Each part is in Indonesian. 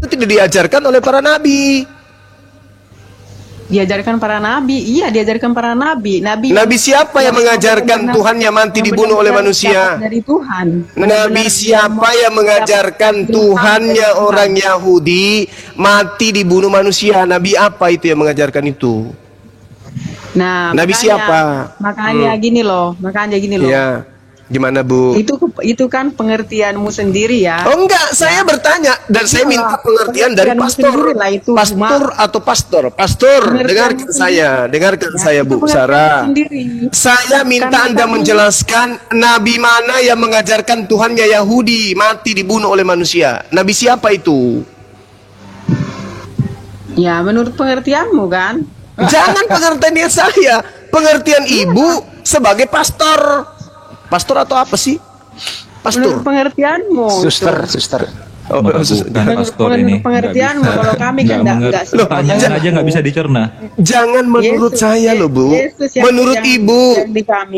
tidak diajarkan oleh para nabi. Diajarkan para nabi, iya diajarkan para nabi. Nabi siapa yang mengajarkan Tuhannya mati dibunuh oleh manusia? Dari Tuhan. Nabi siapa yang mengajarkan Tuhannya orang Yahudi mati dibunuh manusia? Nabi apa itu yang mengajarkan itu? Nah, Nabi siapa? Makanya gini loh. Ya. Gimana Bu? Itu kan pengertianmu sendiri ya. Oh enggak, saya bertanya dan saya minta pengertian dari pastor. Pastor, dengarkan saya Bu Sarah. Saya minta Anda menjelaskan Nabi mana yang mengajarkan Tuhannya Yahudi mati dibunuh oleh manusia. Nabi siapa itu? Ya, menurut pengertianmu kan? Jangan pengertian saya, pengertian Ibu sebagai pastor. Pastor atau apa sih? Pastor. Menurut pengertianmu. Suster. Oh, pastor ini. Pengertianmu kalau kami kan enggak pertanyaan aja nggak bisa dicerna. Jangan menurut saya loh Bu. Menurut Ibu,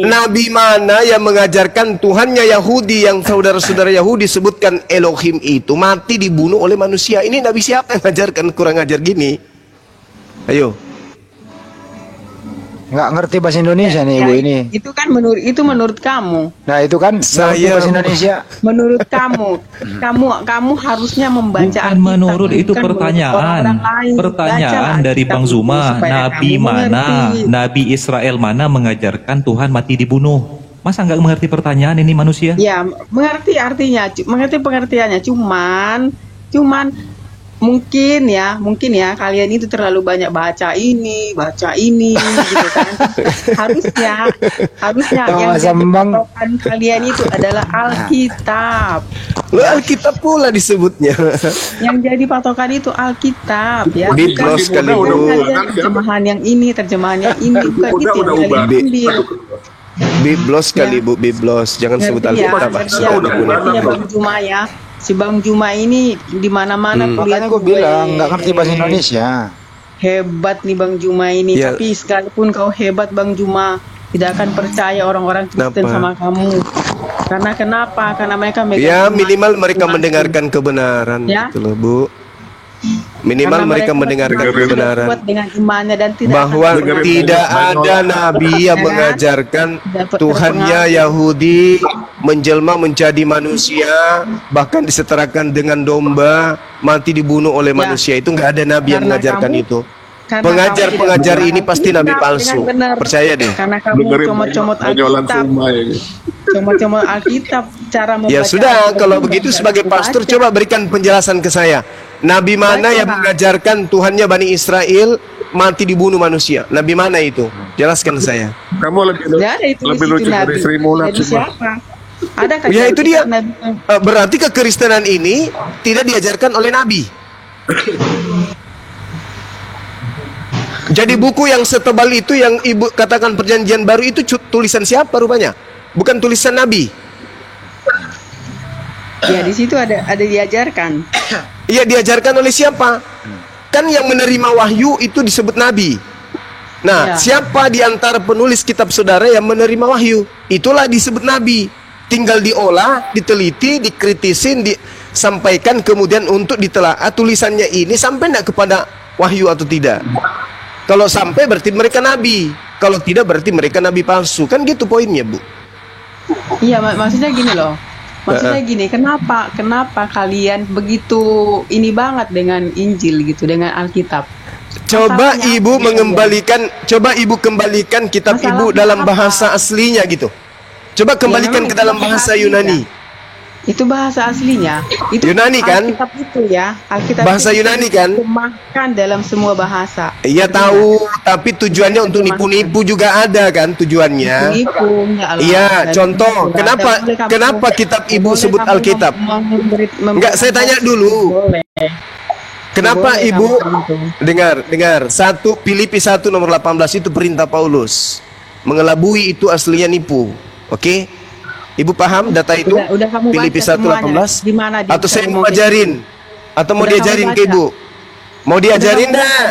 Nabi mana yang mengajarkan Tuhannya Yahudi yang saudara-saudara Yahudi sebutkan Elohim itu mati dibunuh oleh manusia? Ini Nabi siapa yang mengajarkan kurang ajar gini? Ayo. Nggak ngerti bahasa Indonesia nih Ibu ini. Itu kan menurut kamu. Nah itu kan saya bahasa Indonesia. Menurut kamu harusnya membaca Bukan Alkitab, menurut itu pertanyaan. Pertanyaan dari Bang Zuma. Nabi mana, Nabi Israel mana mengajarkan Tuhan mati dibunuh? Masa nggak mengerti pertanyaan ini manusia? Ya mengerti artinya, mengerti pengertiannya. Cuman mungkin ya kalian itu terlalu banyak baca ini gitu kan. harusnya yang jadi patokan kalian itu adalah Alkitab. Alkitab pula disebutnya. Yang jadi patokan itu Alkitab ya. Biblos kali Bu. Terjemahan yang ini, terjemahan yang ini, bukan itu yang kalian ambil. Biblos kali Bu, Biblos. Jangan sebut Alkitab. Artinya Bang Juma ya. Si Bang Juma ini di mana-mana makanya gue bilang nggak ngerti bahasa Indonesia. Hebat nih Bang Juma ini, tapi sekalipun kau hebat Bang Juma, tidak akan percaya orang-orang Kristen sama kamu. Karena kenapa? Karena mereka minimal mereka mendengarkan kebenaran gitu loh Bu. Minimal mereka mendengarkan kebenaran dengan imannya dan bahwa tidak ada nabi yang mengajarkan Tuhannya Yahudi menjelma menjadi manusia, bahkan disetarakan dengan domba, mati dibunuh oleh manusia. Itu nggak ada nabi yang mengajarkan itu. Pengajar-pengajar ini pasti nabi palsu. Percaya deh. Karena kamu comot-comot Alkitab, cara membaca. Ya sudah, kalau begitu sebagai pastor coba berikan penjelasan ke saya. Nabi mana yang mengajarkan Tuhannya Bani Israel mati dibunuh manusia? Nabi mana itu? Jelaskan saya. Kamu lebih lucu dari Sri Mulat. Siapa? Ada ya itu dia. Berarti kekristenan ini tidak diajarkan oleh Nabi. Jadi buku yang setebal itu yang Ibu katakan Perjanjian Baru itu tulisan siapa rupanya? Bukan tulisan Nabi. Ya di situ ada diajarkan. Iya diajarkan oleh siapa? Kan yang menerima wahyu itu disebut Nabi. Nah, siapa di antara penulis kitab saudara yang menerima wahyu? Itulah disebut Nabi. Tinggal diolah, diteliti, dikritisin, disampaikan kemudian untuk ditelaah tulisannya ini sampai tidak kepada wahyu atau tidak. Kalau sampai berarti mereka Nabi. Kalau tidak berarti mereka Nabi palsu. Kan gitu poinnya Bu. Iya maksudnya gini loh. Maksudnya gini, kenapa kalian begitu ini banget dengan Injil gitu, dengan Alkitab? Coba Ibu kembalikan kitab Ibu dalam bahasa aslinya gitu. Coba kembalikan ke dalam bahasa Yunani. Itu bahasa aslinya. Itu Yunani kan? Alkitab itu ya. Alkitab bahasa Yunani kan? Terjemahkan dalam semua bahasa. Iya tahu, tapi tujuannya untuk nipu-nipu juga ada kan tujuannya. Iya, contoh, kenapa kitab Ibu sebut Alkitab? Enggak, saya tanya dulu. Kenapa Ibu dengar 1 Filipi 1 nomor 18 itu perintah Paulus. Mengelabui itu aslinya nipu. Oke? Ibu paham data itu? Filipi 1:18? Atau saya mau ajarin? Atau mau diajarin ke Ibu? Mau diajarin enggak?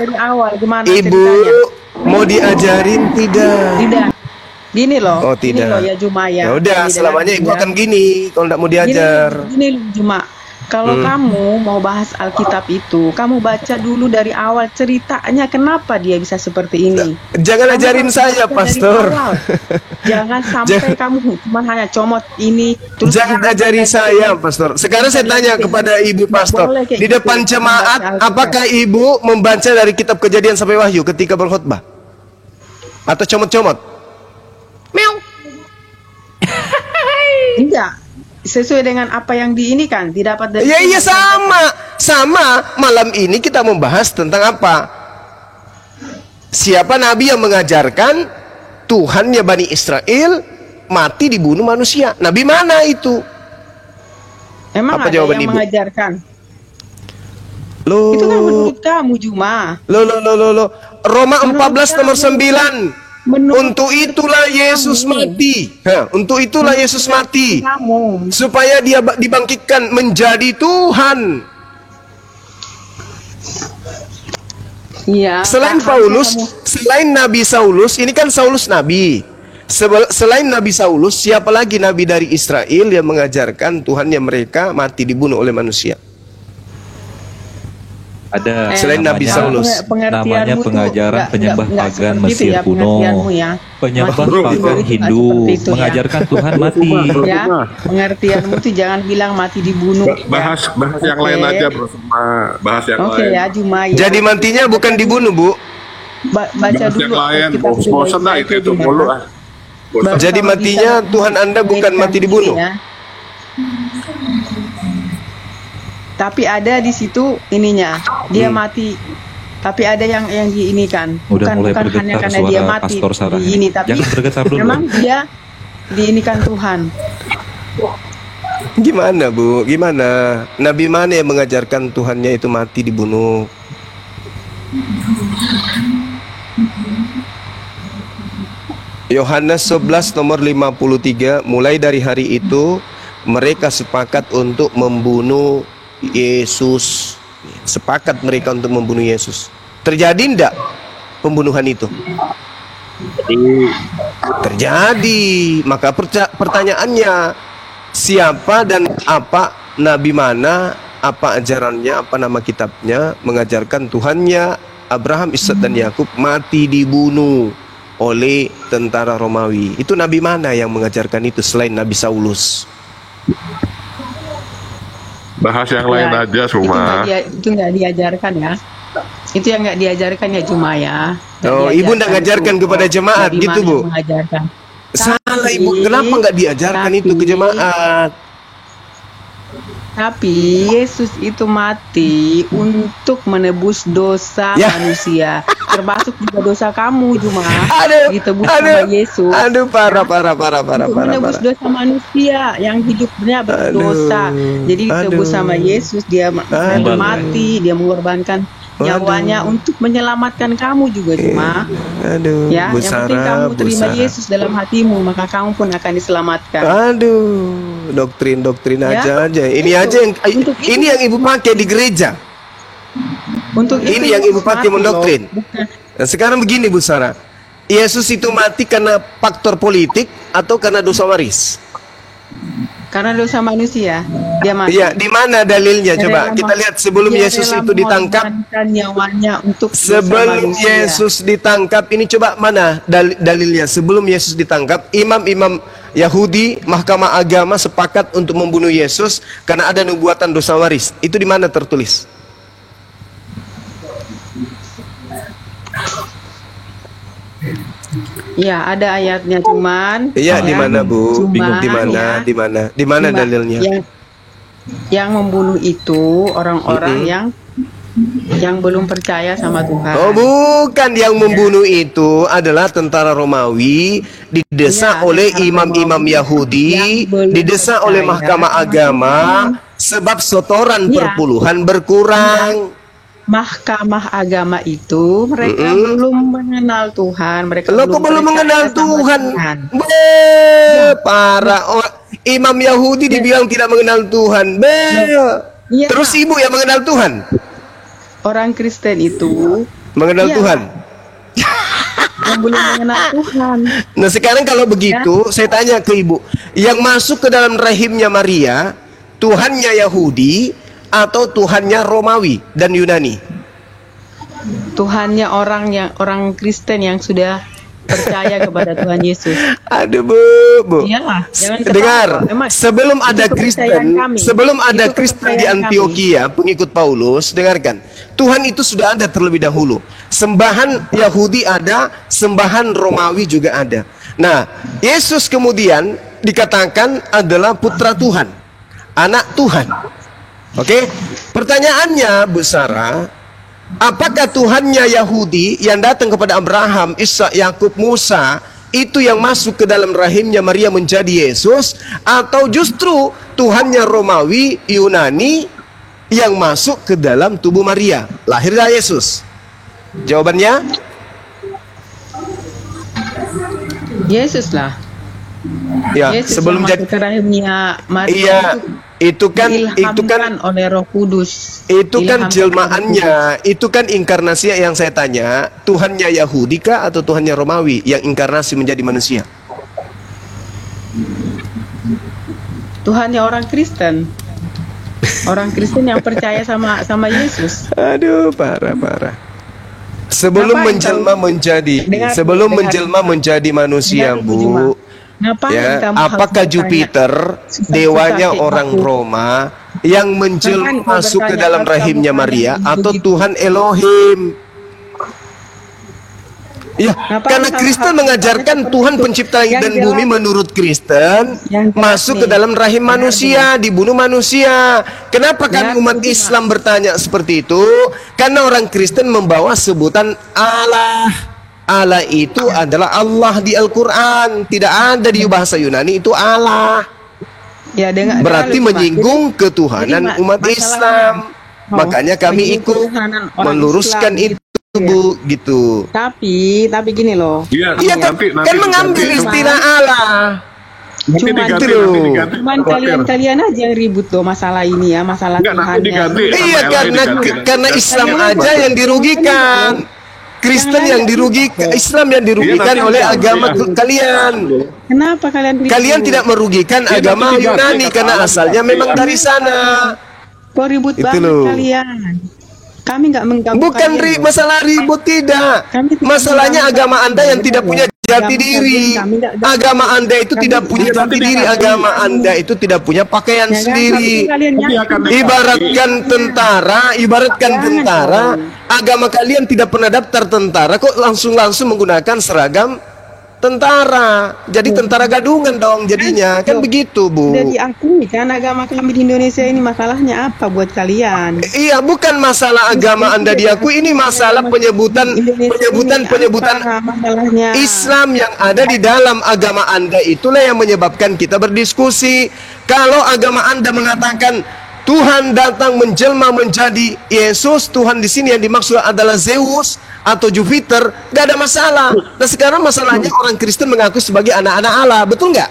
Ibu mau diajarin tidak? Gini loh. Oh tidak. Gini loh ya Juma ya. Ya udah, selamanya Ibu akan gini kalau enggak mau diajar. Gini Juma. Kalau kamu mau bahas Alkitab itu, kamu baca dulu dari awal ceritanya kenapa dia bisa seperti ini. Jangan ajarin saya, Pastor. Jangan sampai kamu cuma hanya comot ini. Terus jangan ajari saya, Pastor. Sekarang saya tanya kepada Ibu Pastor, di depan jemaat, apakah Ibu membaca dari kitab Kejadian sampai Wahyu ketika berkhutbah? Atau comot-comot? Meow. Enggak. Sesuai dengan apa yang diinikan didapat dari iya sama malam ini kita membahas tentang apa, siapa nabi yang mengajarkan Tuhannya Bani Israel mati dibunuh manusia. Nabi mana itu? Emang apa ada jawaban yang Ibu? mengajarkan? Loh, itu kan menurut kamu Juma. Loh. Roma 14 nomor 9. Untuk itulah Yesus mati. Untuk itulah Yesus mati. Supaya dia dibangkitkan menjadi Tuhan. Iya. Selain Paulus, selain Nabi Saulus, ini kan Saulus Nabi. Selain Nabi Saulus, siapa lagi Nabi dari Israel yang mengajarkan Tuhannya mereka mati dibunuh oleh manusia? Ada selain Nabi Saulus. Namanya pengajaran penyembah pagan Mesir kuno, penyembah pagan Hindu, mengajarkan Tuhan mati. Ya, pengertianmu itu jangan bilang mati dibunuh. Bahas yang lain aja, Bro. Bahas yang lain. Oke ya, Juma. Jadi matinya bukan dibunuh, Bu. Baca dulu. Yang lain, bosan lah itu mulu lah. Jadi matinya Tuhan Anda bukan mati dibunuh. Tapi ada di situ ininya, dia mati. Tapi ada yang diinikan, bukan hanya karena dia mati di ini, tapi memang dia diinikan Tuhan. Gimana, Bu? Gimana? Nabi mana yang mengajarkan Tuhannya itu mati dibunuh? Yohanes 11 nomor 53, mulai dari hari itu mereka sepakat untuk membunuh Yesus. Sepakat mereka untuk membunuh Yesus. Terjadi enggak pembunuhan itu? Terjadi. Maka pertanyaannya, siapa dan apa nabi mana, apa ajarannya, apa nama kitabnya mengajarkan Tuhannya Abraham, Ishak dan Yakub mati dibunuh oleh tentara Romawi? Itu nabi mana yang mengajarkan itu selain Nabi Saulus? Bahas yang lain aja, Suma. Itu nggak diajarkan ya. Itu yang nggak diajarkan ya, Juma ya. Ibu nggak ngajarkan kepada jemaat gitu, Bu? Salah, Ibu. Kenapa nggak diajarkan itu ke jemaat? Tapi Yesus itu mati untuk menebus dosa manusia, termasuk juga dosa kamu, Juma. Ditebus sama Yesus. Parah. Menebus dosa manusia yang hidupnya berdosa. Jadi ditebus sama Yesus, dia mati, dia mengorbankan nyawanya untuk menyelamatkan kamu juga, Juma. Ya, yang penting kamu terima Yesus dalam hatimu, maka kamu pun akan diselamatkan. Doktrin aja. Ini aja yang yang Ibu pakai di gereja. Untuk ini yang Ibu pakai mendoktrin. Nah, sekarang begini, Bu Sarah. Yesus itu mati karena faktor politik atau karena dosa waris? Karena dosa manusia, dia mati. Iya, di mana dalilnya? Coba kita lihat sebelum Yesus itu ditangkap. Sebelum Yesus ditangkap, ini coba mana dalilnya? Sebelum Yesus ditangkap, imam-imam Yahudi, mahkamah agama sepakat untuk membunuh Yesus karena ada nubuatan dosa waris. Itu di mana tertulis? Ya, ada ayatnya, cuman. Iya, di mana, Bu? Bingung di mana dalilnya? Yang membunuh itu orang-orang yang belum percaya sama Tuhan. Oh, bukan, yang membunuh itu adalah tentara Romawi, didesak oleh imam-imam Yahudi, didesak oleh mahkamah agama sebab setoran perpuluhan berkurang. Mahkamah agama itu mereka belum mengenal Tuhan, mereka belum mengenal Tuhan. Para imam Yahudi dibilang tidak mengenal Tuhan. Terus Ibu yang mengenal Tuhan. Orang Kristen itu mengenal Tuhan. Yang belum mengenal Tuhan. Nah, sekarang kalau begitu, saya tanya ke Ibu, yang masuk ke dalam rahimnya Maria, Tuhannya Yahudi, atau Tuhannya Romawi dan Yunani? Tuhannya orang Kristen yang sudah percaya kepada Tuhan Yesus. Aduh, Bu. Iyalah, jangan Dengar, ketawa. Emang sebelum itu ada kepercayaan kami. sebelum ada Itu Kristen di kepercayaan Antioquia, pengikut Paulus, dengarkan. Tuhan itu sudah ada terlebih dahulu. Sembahan Yahudi ada, sembahan Romawi juga ada. Nah, Yesus kemudian dikatakan adalah putra Tuhan, anak Tuhan. Oke? Pertanyaannya, Bu Sarah, apakah Tuhannya Yahudi yang datang kepada Abraham, Ishak, Yakub, Musa itu yang masuk ke dalam rahimnya Maria menjadi Yesus, atau justru Tuhannya Romawi, Yunani yang masuk ke dalam tubuh Maria, lahirlah Yesus? Jawabannya Yesus lah. ya, Yesus sebelum yang jadi masuk ke rahimnya Maria iya, itu kan diilhamkan oleh Roh Kudus. itu kan Diilhamkan jelmaannya, itu kan inkarnasi yang saya tanya. Tuhannya Yahudi kah atau Tuhannya Romawi yang inkarnasi menjadi manusia? Tuhannya orang Kristen. Orang Kristen yang percaya sama Yesus. Aduh, parah. Sebelum Ngapain menjelma kamu? menjadi, Dengar, sebelum dengar. menjelma menjadi manusia, Dengar, Bu. Juma. Ngapain Ya, kamu apakah harus Jupiter, susah-susah dewanya kayak orang gitu? Roma, yang menjelma Ngapain kamu masuk ke bertanya, dalam harus rahimnya kamu Maria, tanya atau begitu? Tuhan Elohim? Ya, Ngapain karena kamu Kristen harus mengajarkan bertanya Tuhan seperti pencipta itu? langit dan Yang bumi jelas- menurut Kristen Yang jelas masuk ke nih, dalam rahim dengar manusia, dibunuh manusia. Kenapa kami Dengar, umat Juma. Islam bertanya seperti itu? Karena orang Kristen membawa sebutan Allah. Allah itu adalah Allah di Al-Quran, tidak ada di bahasa Yunani itu Allah. Ya, dengar, Berarti dengar lu, Juma. menyinggung ketuhanan jadi umat masalahnya- Islam. Oh, Makanya kami menyinggung ikut ketuhanan orang meluruskan Islam, itu, gitu ya. Bu, gitu. Tapi gini loh. Iya, Iya kan, kan mengambil diganti. istilah Allah. Nanti Cuman diganti, itu. nanti diganti. Cuman Khawatir. kalian aja yang ribut loh masalah ini ya, masalah Enggak, nanti Tuhannya. diganti. Iya, Sama karena LA diganti. karena Islam Kalian aja yang dirugikan. Kristen yang dirugikan, Islam yang dirugikan Iya, nanti oleh diganti. agama Iya. kalian. Kenapa kalian ribut? Kalian tidak merugikan Iya, agama nanti diganti, Yunani kata karena Allah asalnya diganti. memang dari sana. Kok ribut Itu banget loh. kalian? Kami nggak mengganggu Bukan kalian loh. masalah ribut, tidak. Kami tidak Masalahnya mengganggu agama kalian, Anda yang tidak benar punya ya. jati Agama diri. kami nggak- Agama Anda itu kami- tidak punya Nanti jati diri. diganti. Agama Anda itu tidak punya pakaian Ya kan? sendiri. Tapi kalian Nanti yakin. akan diganti. Ibaratkan Jangan tentara, dong. agama kalian tidak pernah daftar tentara, kok langsung menggunakan seragam tentara. Jadi tentara gadungan dong jadinya. Kan Loh, begitu, Bu. Sudah diakui kan agama kami di Indonesia ini, masalahnya apa buat kalian? Iya, bukan masalah agama Anda diakui, ini masalah penyebutan masalahnya. Islam yang ada di dalam agama Anda itulah yang menyebabkan kita berdiskusi. Kalau agama Anda mengatakan Tuhan datang menjelma menjadi Yesus, Tuhan di sini yang dimaksud adalah Zeus atau Jupiter, gak ada masalah. Nah, sekarang masalahnya orang Kristen mengaku sebagai anak-anak Allah, betul nggak?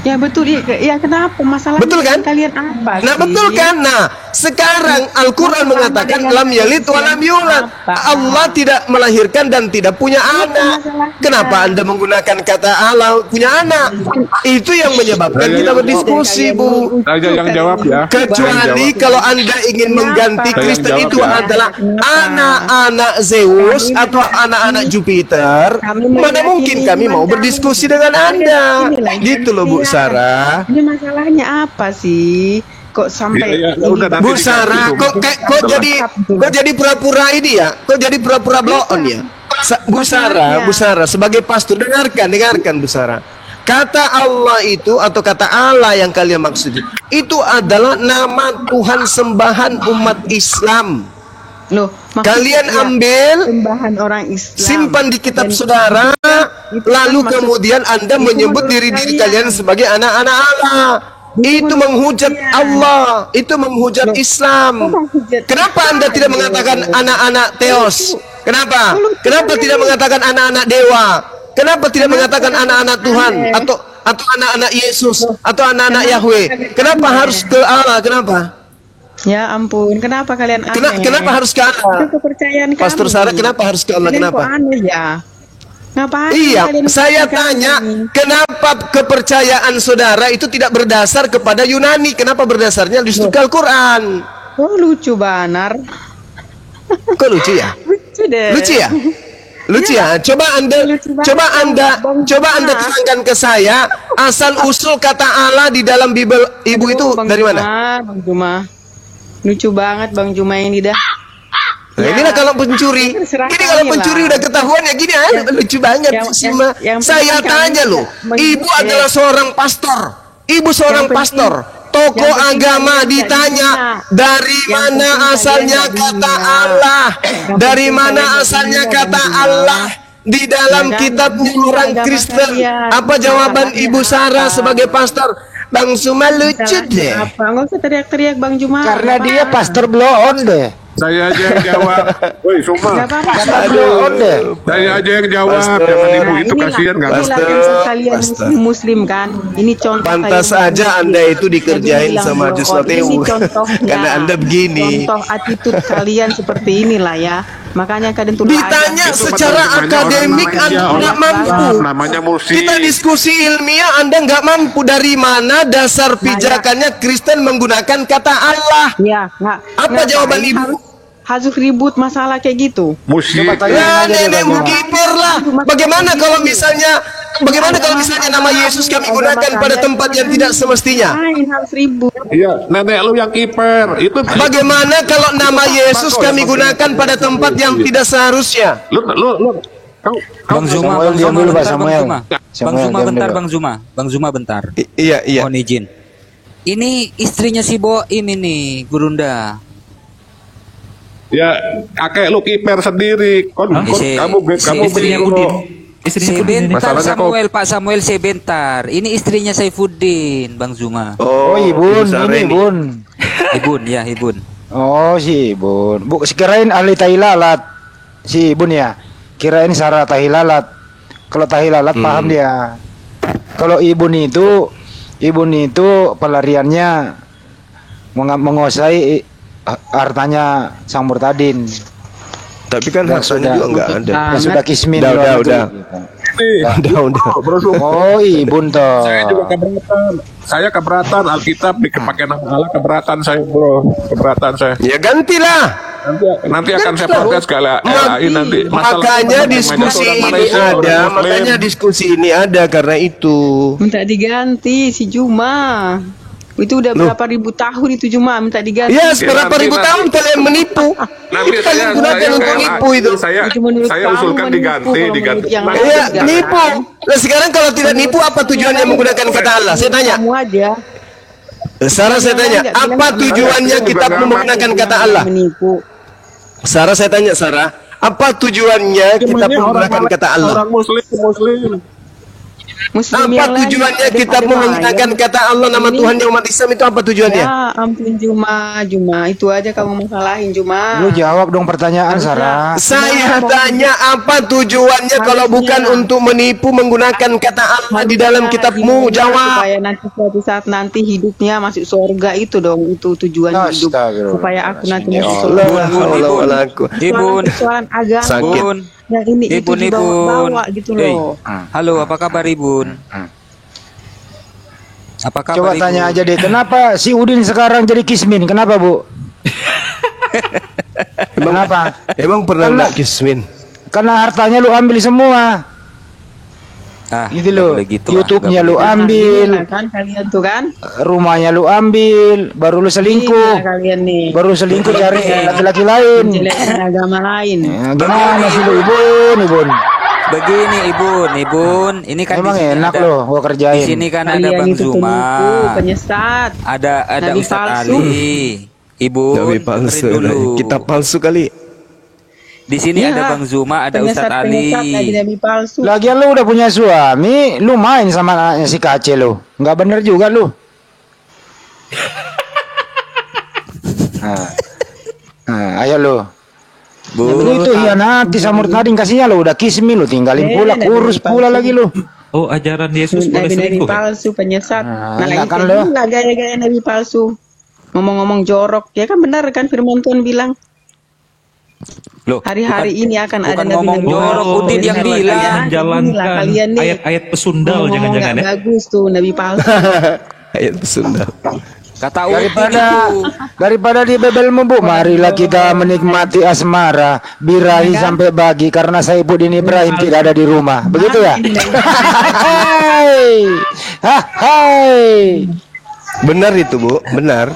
Ya betul, ya kenapa masalahnya? Betul kan? Kalian apa? Nah, sih? betul kan? Nah, sekarang Al-Quran mengatakan lam yalid wa lam yulad. Allah tidak melahirkan dan tidak punya anak. Kenapa Anda menggunakan kata Allah punya anak? Itu yang menyebabkan kita berdiskusi, Bu. Saya yang jawab ya. Kecuali kalau Anda ingin mengganti Saya Kristen yang itu jawab ya. adalah anak-anak Zeus atau anak-anak Jupiter, mana mungkin kami mau berdiskusi dengan Anda. Gitu loh, Bu Sarah. Ini masalahnya apa sih? Kok sampai Iya, iya. Udah, nanti Bu Sarah, kok jadi pura-pura ini ya? Kok jadi pura-pura blow on ya? Bu Sarah, sebagai pastor dengarkan Bu Sarah. Kata Allah itu atau kata Allah yang kalian maksud itu adalah nama Tuhan sembahan umat Islam. Loh, Kalian maksudnya ambil, sembahan orang Islam. simpan di kitab Dan saudara, itu kan lalu maksud- kemudian Anda itu menyebut menurut diri-diri kalian. kalian sebagai anak-anak Allah. Itu menurut menghujat kalian. Allah, itu menghujat Loh, Islam. kok menghujat Kenapa Anda tidak Islam? mengatakan anak-anak Theos? Kenapa? Kenapa tidak mengatakan anak-anak dewa? Kenapa tidak mengatakan anak-anak Tuhan atau anak-anak Yesus atau anak-anak Yahweh? Kenapa harus ke Allah? Kenapa? Ya ampun, kenapa kalian aneh? Kenapa harus ke Allah? Itu kepercayaan kami. Pastor Sarah, kenapa harus ke Allah? Kalian Kenapa? kok aneh ya? Ngapain? Iya, kalian saya ikut tanya, kami? kenapa kepercayaan saudara itu tidak berdasar kepada Yunani? Kenapa berdasarnya justru ke Al-Quran? Oh, lucu banar. Kok lucu ya? Lucu deh. Lucu ya? Lucu ya? Coba Anda terangkan ke saya asal usul kata Allah di dalam Bible Ibu itu Bang dari mana? Bang Juma. Lucu banget Bang Juma ini dah. Nah, inilah kalau pencuri. Terserah Ini kalau kami pencuri lah. udah ketahuan ya gini lucu banget Sima. Saya tanya loh, Ibu adalah seorang pastor. Ibu seorang pastor. Tokoh agama ditanya, dari mana asalnya kata Allah? Dari mana asalnya kata Allah? Di dalam kitabnya orang Kristen. Apa jawaban Ibu Sarah sebagai pastor? Bang Zuma lucu deh. Apa? Nggak usah teriak-teriak Bang Juma. Karena Apa? dia pastor blow on deh. Saya aja yang jawab. Woi, Suma. Nggak apa-apa. Pastor blow on deh. Saya aja yang jawab. Pastor. Jangan ibu Nah, itu kasihan nggak? inilah kan kalian Muslim kan. Ini contoh. Pantas kalian aja Muslim. Anda itu dikerjain Jadi sama bilang, Jus "Oh, Mateo." ini contohnya." Karena Anda begini. Contoh attitude kalian seperti inilah ya. Makanya kalian tuh Ditanya Itu secara namanya akademik orang Anda namanya nggak mampu. Namanya Mursi. Kita diskusi ilmiah Anda nggak mampu. Dari mana dasar pijakannya Kristen menggunakan kata Allah? Ya, nggak. Apa jawaban Ibu? Harus ribut masalah kayak gitu. Mursi. Coba tanya. Ya aja dia, nenek Bang. kiper lah. Bagaimana kalau misalnya nama Yesus kami gunakan pada tempat yang tidak semestinya? Main harus ribut. Iya, nenek lu yang kiper. Itu Bagaimana kalau nama Yesus kami gunakan pada tempat yang tidak seharusnya? lu kau Bang Zuma, Samuel, Bang diam Zuma dulu, Pak bentar, Bang Samuel. Zuma. Bang Samuel, Zuma diam bentar, dulu. Bang Zuma bentar. Iya. Mohon izin. Ini istrinya si Boim ini, Gurunda. ya kakek lu kiper sendiri. Kamu istrinya begini Udin. kok. Istrinya Udin ini. Sebentar Masalahnya Samuel, Pak Samuel sebentar. Ini istrinya Saifuddin, Bang Zuma. Oh, Ibun, ini Ibun. Ibun ya, Ibun. Oh, si Ibun. Bu, kirain ahli tahi lalat. Si Ibun ya. Kirain Sarah tahi lalat. Kalau tahi lalat paham dia. Kalau Ibun itu pelariannya menguasai hartanya Sang Murtadin. Tapi kan Dan hartanya juga nggak ada. Yang sudah kismin. Udah. Udah. Oh, Ibun toh. Saya juga keberatan. Saya keberatan Alkitab dipakai nama Allah, keberatan saya, Bro. Keberatan saya. Ya gantilah. Nanti akan saya protes segala nanti. Makanya diskusi ini ada karena itu. Minta diganti si Juma. Itu udah berapa ribu tahun itu Juma minta diganti. Ya, berapa ribu tahun kalian menipu? Nanti Kalian gunakan untuk nipu itu. Saya menurut usulkan kamu diganti. menurut yang lain Ya, juga. nipu. Nah, sekarang kalau tidak nipu apa tujuannya menggunakan kata Allah? Saya tanya. Kamu aja. Sarah, saya tanya, apa tujuannya kita menggunakan kata Allah? Menipu. Sarah, saya tanya, Sarah, apa tujuannya kita menggunakan kata Allah? Orang Muslim. Muslim Apa yang lain tujuannya ada- kita ada menggunakan yang- kata Allah nama Ini- Tuhan yang umat Islam itu apa tujuannya? Ya ampun Juma itu aja kamu masalahin Juma. Lu jawab dong pertanyaan Sarah. Saya tanya apa tujuannya kalau bukan untuk menipu menggunakan kata Allah di dalam kitabmu? Gimana Jawab. supaya nanti suatu saat nanti hidupnya masuk surga itu dong, itu tujuan hidup Astagfirullah. supaya aku nanti Ya masuk Allah. surga. Ibun. Persoalan agama Sakit. Ibun. yang ini itu Ibun. dibawa-bawa gitu loh. Halo, apa kabar Ibun? Apa kabar Coba Ibun? tanya aja deh, kenapa si Udin sekarang jadi kismin? Kenapa, Bu? Kenapa? Emang pernah enggak kismin? Karena hartanya lu ambil semua. Gitu nggak loh. boleh gitu, YouTube-nya nggak lu boleh. ambil, Nah, kan kalian tuh kan rumahnya lu ambil, baru lu Gila selingkuh. kalian nih. Baru selingkuh cari laki-laki lain. Menjelekkan agama lain. Ya, gimana sih lu, Ibun? Begini Ibun, ini kan Emang di sini enak ada- loh gua kerjain. Di sini kan ada Kalian Bang itu Zuma, penipu, penyesat. ada Nabi Ustaz palsu. Ali, Ibun, Nabi palsu, dengerin dulu. kitab palsu kali. Di sini Ya, ada Bang Zuma, ada Ustaz Ali. Nabi palsu. Lagian lu udah punya suami, lu main sama anaknya si Kace lu. Nggak bener juga lu. Ayo lu. Bu, Lu itu hianati sama Murtadin, kasihnya lu udah kismi lu, tinggalin pula, Nabi kurus palsu. pula lagi lu. Oh, ajaran Yesus boleh Nabi selingkuh. palsu, penyesat. Nah, Nah, enak itu kan lo? lah gaya-gaya Nabi palsu. Ngomong-ngomong jorok, ya kan benar kan firman Tuhan bilang. Loh, Hari-hari ini akan ada bukan ngomong jorok, Udin yang bilang. Menjalankan kalian nih ayat-ayat pesundal ngomong jangan-jangan nggak ya. bagus tuh Nabi palsu. Ayat Sunda. Kata Udin Daripada dibebelmu, Bu, marilah kita menikmati asmara birahi sampai pagi karena Saifuddin Ibrahim tidak ada di rumah. Begitu ya? Hai. Hai. Benar itu, Bu. Benar.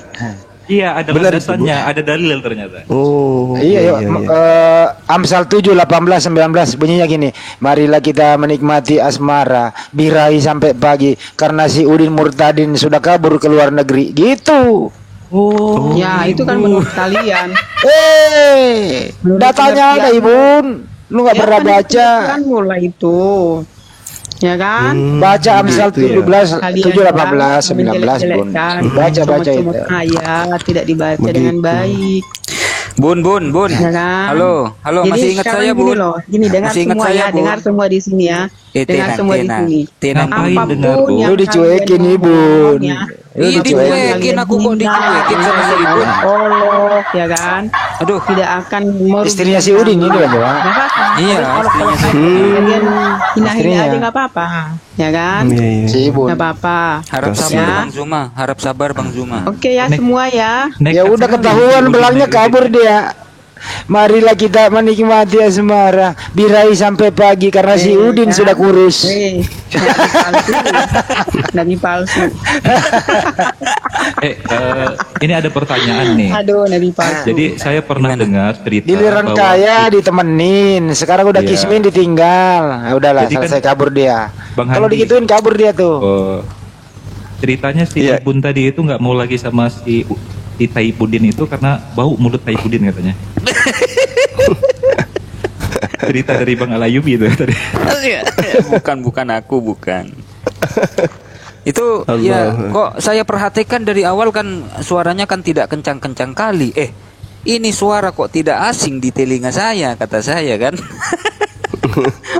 Iya, ada Benar itu, landasannya, ada dalil ternyata. Oh. Iya, Amsal 7, 18, 19 bunyinya gini. Marilah kita menikmati asmara birahi sampai pagi karena si Udin Murtadin sudah kabur ke luar negeri. Gitu. Ya, itu kan menurut kalian. Datanya ada, Ibu. Lu nggak Ya, pernah kan baca. Kan mulai itu. Ya kan? Baca Amsal gitu ya. 17, Kalian 7, 18, 19, Bun. Baca itu. Ayat tidak dibaca dengan baik. Bun. Ya kan? Halo, Jadi masih ingat sekarang saya, gini Bun? loh, gini dengar Masih ingat semua saya, ya, Bun? dengar semua di sini ya. Dengar semua di sini. Ngapain dengar, Apapun Bun? yang Lu dicuekin, kalian Ibu. ngomong ya, Lu Iya, dicuekin. dicuekin aku kok dicuekin sama si Ibu. olok ya kan? Aduh, Tidak akan merugikan Istrinya si Udin itu kan, Pak? Nggak apa-apa. Iya, Kalau istrinya si kalian hina-hina Istrinya. aja nggak apa-apa. Ya kan? Iya, iya. Si Ibu. Nggak apa-apa. harap Kasihan. sabar Ya. Bang Zuma, harap sabar Bang Zuma. Oke ya semua ya. Ya udah ketahuan belangnya kabur dia. Marilah kita menikmati asmara birahi sampai pagi karena si Udin sudah kurus. Nabi palsu. Ini ada pertanyaan nih. Aduh, Nabi palsu. Jadi saya pernah dengar cerita Giliran bahwa kaya ditemenin, sekarang udah Iya. kismin ditinggal. Nah, udahlah Jadi kan, selesai kabur dia. Bang Kalau Handi, digituin kabur dia tuh. ceritanya si Iya. Ibun tadi itu nggak mau lagi sama si Taipudin itu karena bau mulut Taipudin katanya. Cerita dari Bang Alayubi itu tadi. bukan aku, bukan. Itu Allah. ya kok saya perhatikan dari awal kan suaranya kan tidak kencang-kencang kali. Ini suara kok tidak asing di telinga saya, kata saya kan.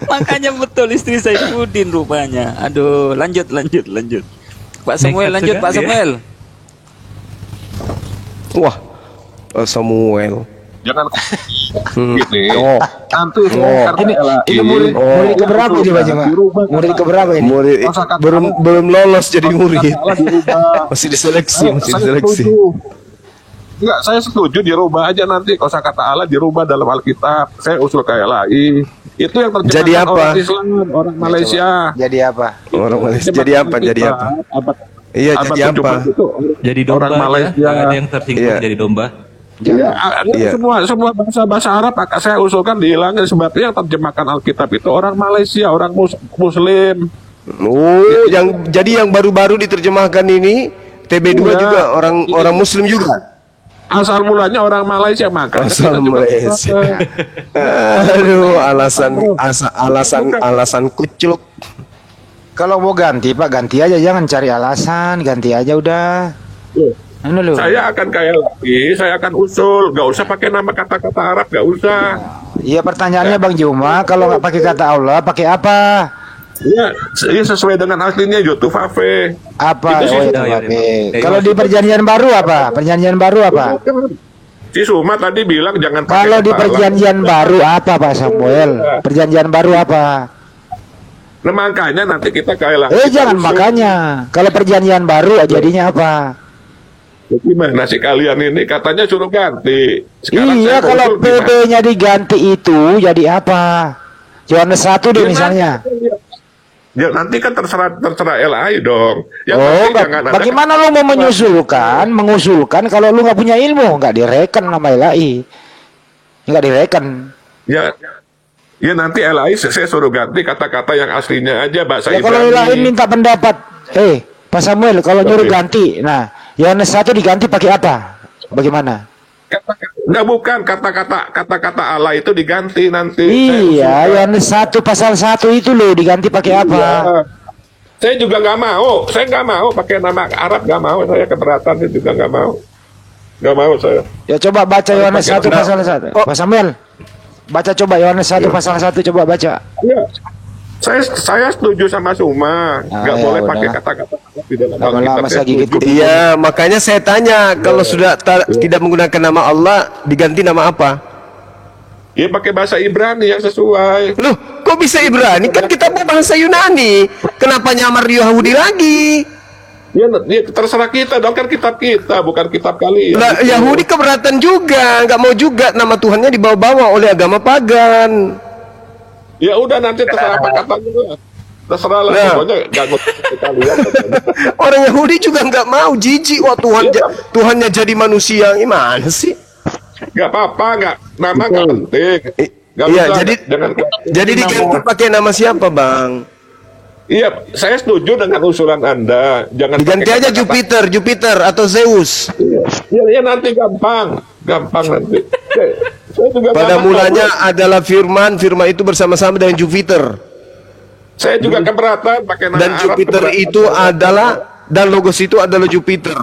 Makanya betul istri Saifuddin rupanya. Aduh, lanjut. Pak Samuel, Nekat lanjut sekali Pak ya. Samuel. Wah. Samuel. Jangan Hmm. gini. Oh. Nanti Ini murid keberapa ini, Pak Jema? Murid keberapa ini? Murid belum lolos jadi murid. Masih diseleksi. Enggak, saya setuju dirubah aja nanti kosakata Allah dirubah dalam Alkitab. Saya usul kayak lain. Itu yang terjemahkan Jadi apa? orang Islam, orang Malaysia. Jadi apa? Orang Malaysia jadi apa? Jadi apa? Iya, Abad jadi apa? 17 itu, Jadi domba orang ya, Malaysia. nggak ada yang tersinggung Iya. jadi domba. Iya, Iya. semua bahasa Arab saya usulkan dihilangin sebabnya yang terjemahkan Alkitab itu orang Malaysia, orang Muslim. Oh, jadi yang baru-baru diterjemahkan ini TB2 Iya. juga orang Muslim juga. Asal mulanya orang Malaysia maka Asal Malaysia. Aduh, alasan kucluk. Kalau mau ganti, Pak, ganti aja, jangan cari alasan, ganti aja udah. Anu lu. Saya akan kayak lagi, saya akan usul, gak usah pakai nama kata-kata Arab, gak usah. Iya, pertanyaannya Bang Juma, kalau nggak pakai kata Allah, pakai apa? Ya, sesuai dengan aslinya YouTube Fafe. Apa? Itu sih Oh, sudah, iya, ya, Oke. ya. Kalau di perjanjian baru apa? Perjanjian baru apa? Si Suma tadi bilang jangan pakai Kalau di kata Allah. perjanjian baru apa, Pak Samuel? Perjanjian baru apa? Nah, makanya nanti kita kayak lagi. Jangan makanya. Kalau perjanjian baru jadinya apa? Gimana sih kalian ini katanya suruh ganti. Sekarang Iya, saya kalau usul gimana? PP-nya diganti itu jadi apa? Yohanes 1 deh Ya, misalnya. Ya nanti kan terserah LAI dong. Yang Oh, penting jangan ada- bagaimana lu mau mengusulkan kalau lu nggak punya ilmu, nggak direken nama LAI, nggak direken. Ya nanti LAI saya suruh ganti kata-kata yang aslinya aja bahasa Ya kalau Ibrani. LAI minta pendapat, Pak Samuel, kalau nyuruh ganti, nah Yohanes 1 diganti pakai apa? Bagaimana? Enggak, bukan kata-kata Allah itu diganti nanti. Iya, Yohanes 1 pasal 1 itu loh diganti pakai apa? Iya. Saya juga nggak mau. Saya nggak mau pakai nama Arab, nggak mau. Saya keberatan saya juga nggak mau. Nggak mau saya. Ya coba baca Yohanes 1 pakai- pasal 1. Pak Samuel, baca coba Yohanes 1 pasal 1, coba baca. Iya. Saya setuju sama Suma. Nggak ya boleh udah. pakai kata-kata di dalam Lama-lama Alkitab. Saya lagi gitu. setuju. Iya, makanya saya tanya kalau sudah tidak menggunakan nama Allah diganti nama apa? Ya pakai bahasa Ibrani yang sesuai. Loh, kok bisa Ibrani? Kan kita bahasa Yunani. Kenapa nyamar Yahudi lagi? Ya, terserah kita dong, kan kitab kita, bukan kitab kalian. Nah, Yahudi keberatan juga, nggak mau juga nama Tuhannya dibawa-bawa oleh agama pagan. Ya udah, nanti terserah apa katanya. Terserah lah, pokoknya nggak ngutip kalian. Orang Yahudi juga nggak mau, jijik. Wah, Tuhannya jadi manusia, gimana sih? Gak apa-apa, nama nggak penting. Iya, jadi diganti pakai nama siapa, Bang? Iya, saya setuju dengan usulan Anda. Jangan diganti aja Jupiter atau Zeus. Iya, nanti gampang nanti. Pada mulanya adalah Firman itu bersama-sama dengan Jupiter. Saya juga keberatan pakai nama dan Jupiter itu adalah, dan Logos itu adalah Jupiter.